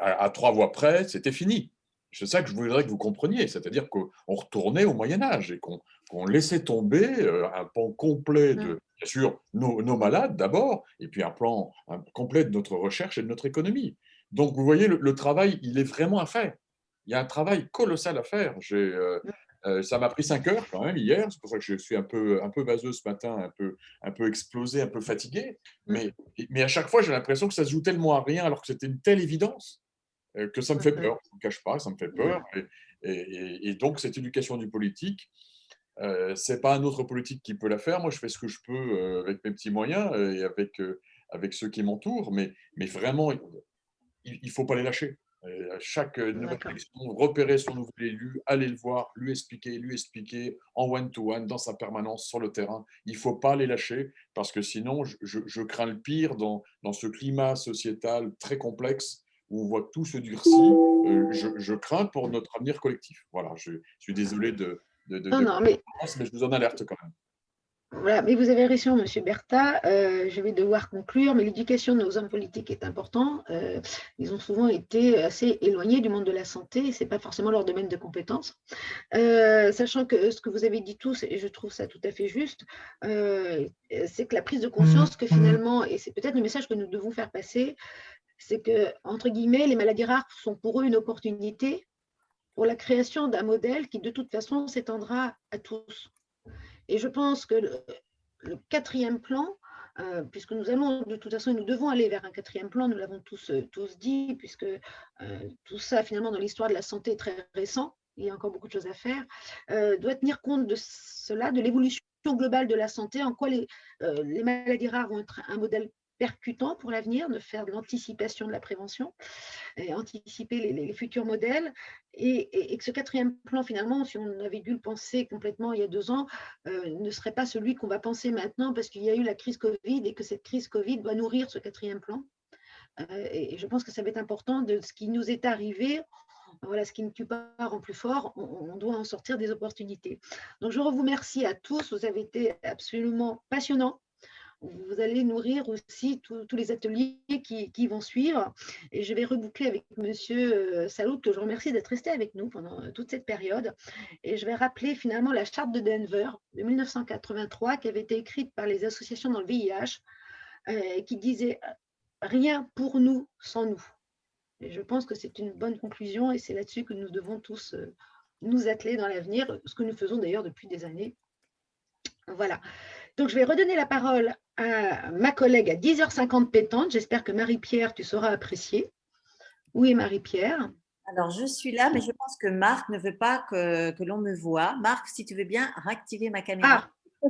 H: À 3 voix près, c'était fini. C'est ça que je voudrais que vous compreniez, c'est-à-dire qu'on retournait au Moyen-Âge et qu'on laissait tomber un pan complet de, bien sûr, nos malades d'abord, et puis un complet de notre recherche et de notre économie. Donc, vous voyez, le travail, il est vraiment à faire. Il y a un travail colossal à faire. Ça m'a pris 5 heures quand même hier, c'est pour ça que je suis un peu vaseux ce matin, un peu explosé, un peu fatigué, mais à chaque fois, j'ai l'impression que ça se joue tellement à rien alors que c'était une telle évidence que ça me fait peur. Je ne vous cache pas, ça me fait peur. Et donc, cette éducation du politique, ce n'est pas un autre politique qui peut la faire. Moi, je fais ce que je peux avec mes petits moyens et avec ceux qui m'entourent, mais vraiment, il ne faut pas les lâcher. Et à chaque nouvelle élection, repérer son nouvel élu, aller le voir, lui expliquer en one-to-one, dans sa permanence, sur le terrain. Il ne faut pas les lâcher parce que sinon, je crains le pire dans ce climat sociétal très complexe où on voit tout se durcir. Je crains pour notre avenir collectif. Voilà, je suis désolé
B: mais
H: je vous en alerte quand même.
B: voilà, mais vous avez raison, Monsieur Bertha. Je vais devoir conclure, mais l'éducation de nos hommes politiques est importante. Ils ont souvent été assez éloignés du monde de la santé, et ce n'est pas forcément leur domaine de compétence. Sachant que ce que vous avez dit tous, et je trouve ça tout à fait juste, c'est que la prise de conscience que finalement, et c'est peut-être le message que nous devons faire passer, c'est que, entre guillemets, les maladies rares sont pour eux une opportunité pour la création d'un modèle qui, de toute façon, s'étendra à tous. Et je pense que le 4e plan, puisque nous allons, de toute façon, nous devons aller vers un 4e plan, nous l'avons tous dit, puisque tout ça, finalement, dans l'histoire de la santé est très récent, il y a encore beaucoup de choses à faire, doit tenir compte de cela, de l'évolution globale de la santé, en quoi les maladies rares vont être un modèle percutant pour l'avenir, de faire de l'anticipation de la prévention, et anticiper les futurs modèles, et que ce 4e plan, finalement, si on avait dû le penser complètement il y a 2 ans, ne serait pas celui qu'on va penser maintenant, parce qu'il y a eu la crise Covid et que cette crise Covid doit nourrir ce 4e plan. Et je pense que ça va être important de ce qui nous est arrivé. Voilà, ce qui ne tue pas rend plus fort, on doit en sortir des opportunités. Donc, je vous remercie à tous, vous avez été absolument passionnants. Vous allez nourrir aussi tous les ateliers qui vont suivre. Et je vais reboucler avec Monsieur Saoud, que je remercie d'être resté avec nous pendant toute cette période. Et je vais rappeler finalement la charte de Denver de 1983 qui avait été écrite par les associations dans le VIH, qui disait « Rien pour nous sans nous ». Et je pense que c'est une bonne conclusion et c'est là-dessus que nous devons tous nous atteler dans l'avenir, ce que nous faisons d'ailleurs depuis des années. Voilà. Donc, je vais redonner la parole à ma collègue à 10h50 pétante. J'espère que Marie-Pierre, tu sauras apprécier. Où est Marie-Pierre?
A: Alors, je suis là, mais je pense que Marc ne veut pas que l'on me voie. Marc, si tu veux bien réactiver ma caméra.
B: Ah,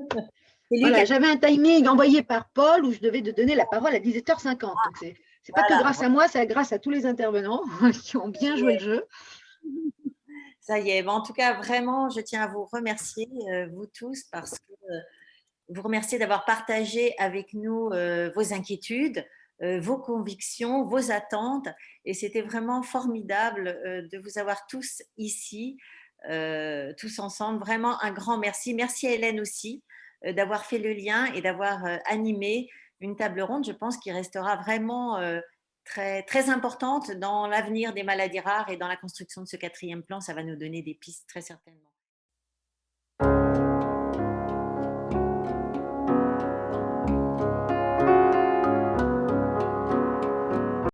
B: voilà, j'avais un timing envoyé par Paul où je devais te donner la parole à 17h50. Donc, ce n'est pas que grâce à moi, c'est grâce à tous les intervenants qui ont bien joué le jeu.
A: Ça y est. Bon, en tout cas, vraiment, je tiens à vous remercier, vous tous, parce que vous remercier d'avoir partagé avec nous vos inquiétudes, vos convictions, vos attentes. Et c'était vraiment formidable de vous avoir tous ici, tous ensemble. Vraiment un grand merci. Merci à Hélène aussi d'avoir fait le lien et d'avoir animé une table ronde, je pense, qui restera vraiment très, très importante dans l'avenir des maladies rares et dans la construction de ce 4e plan. Ça va nous donner des pistes très certainement.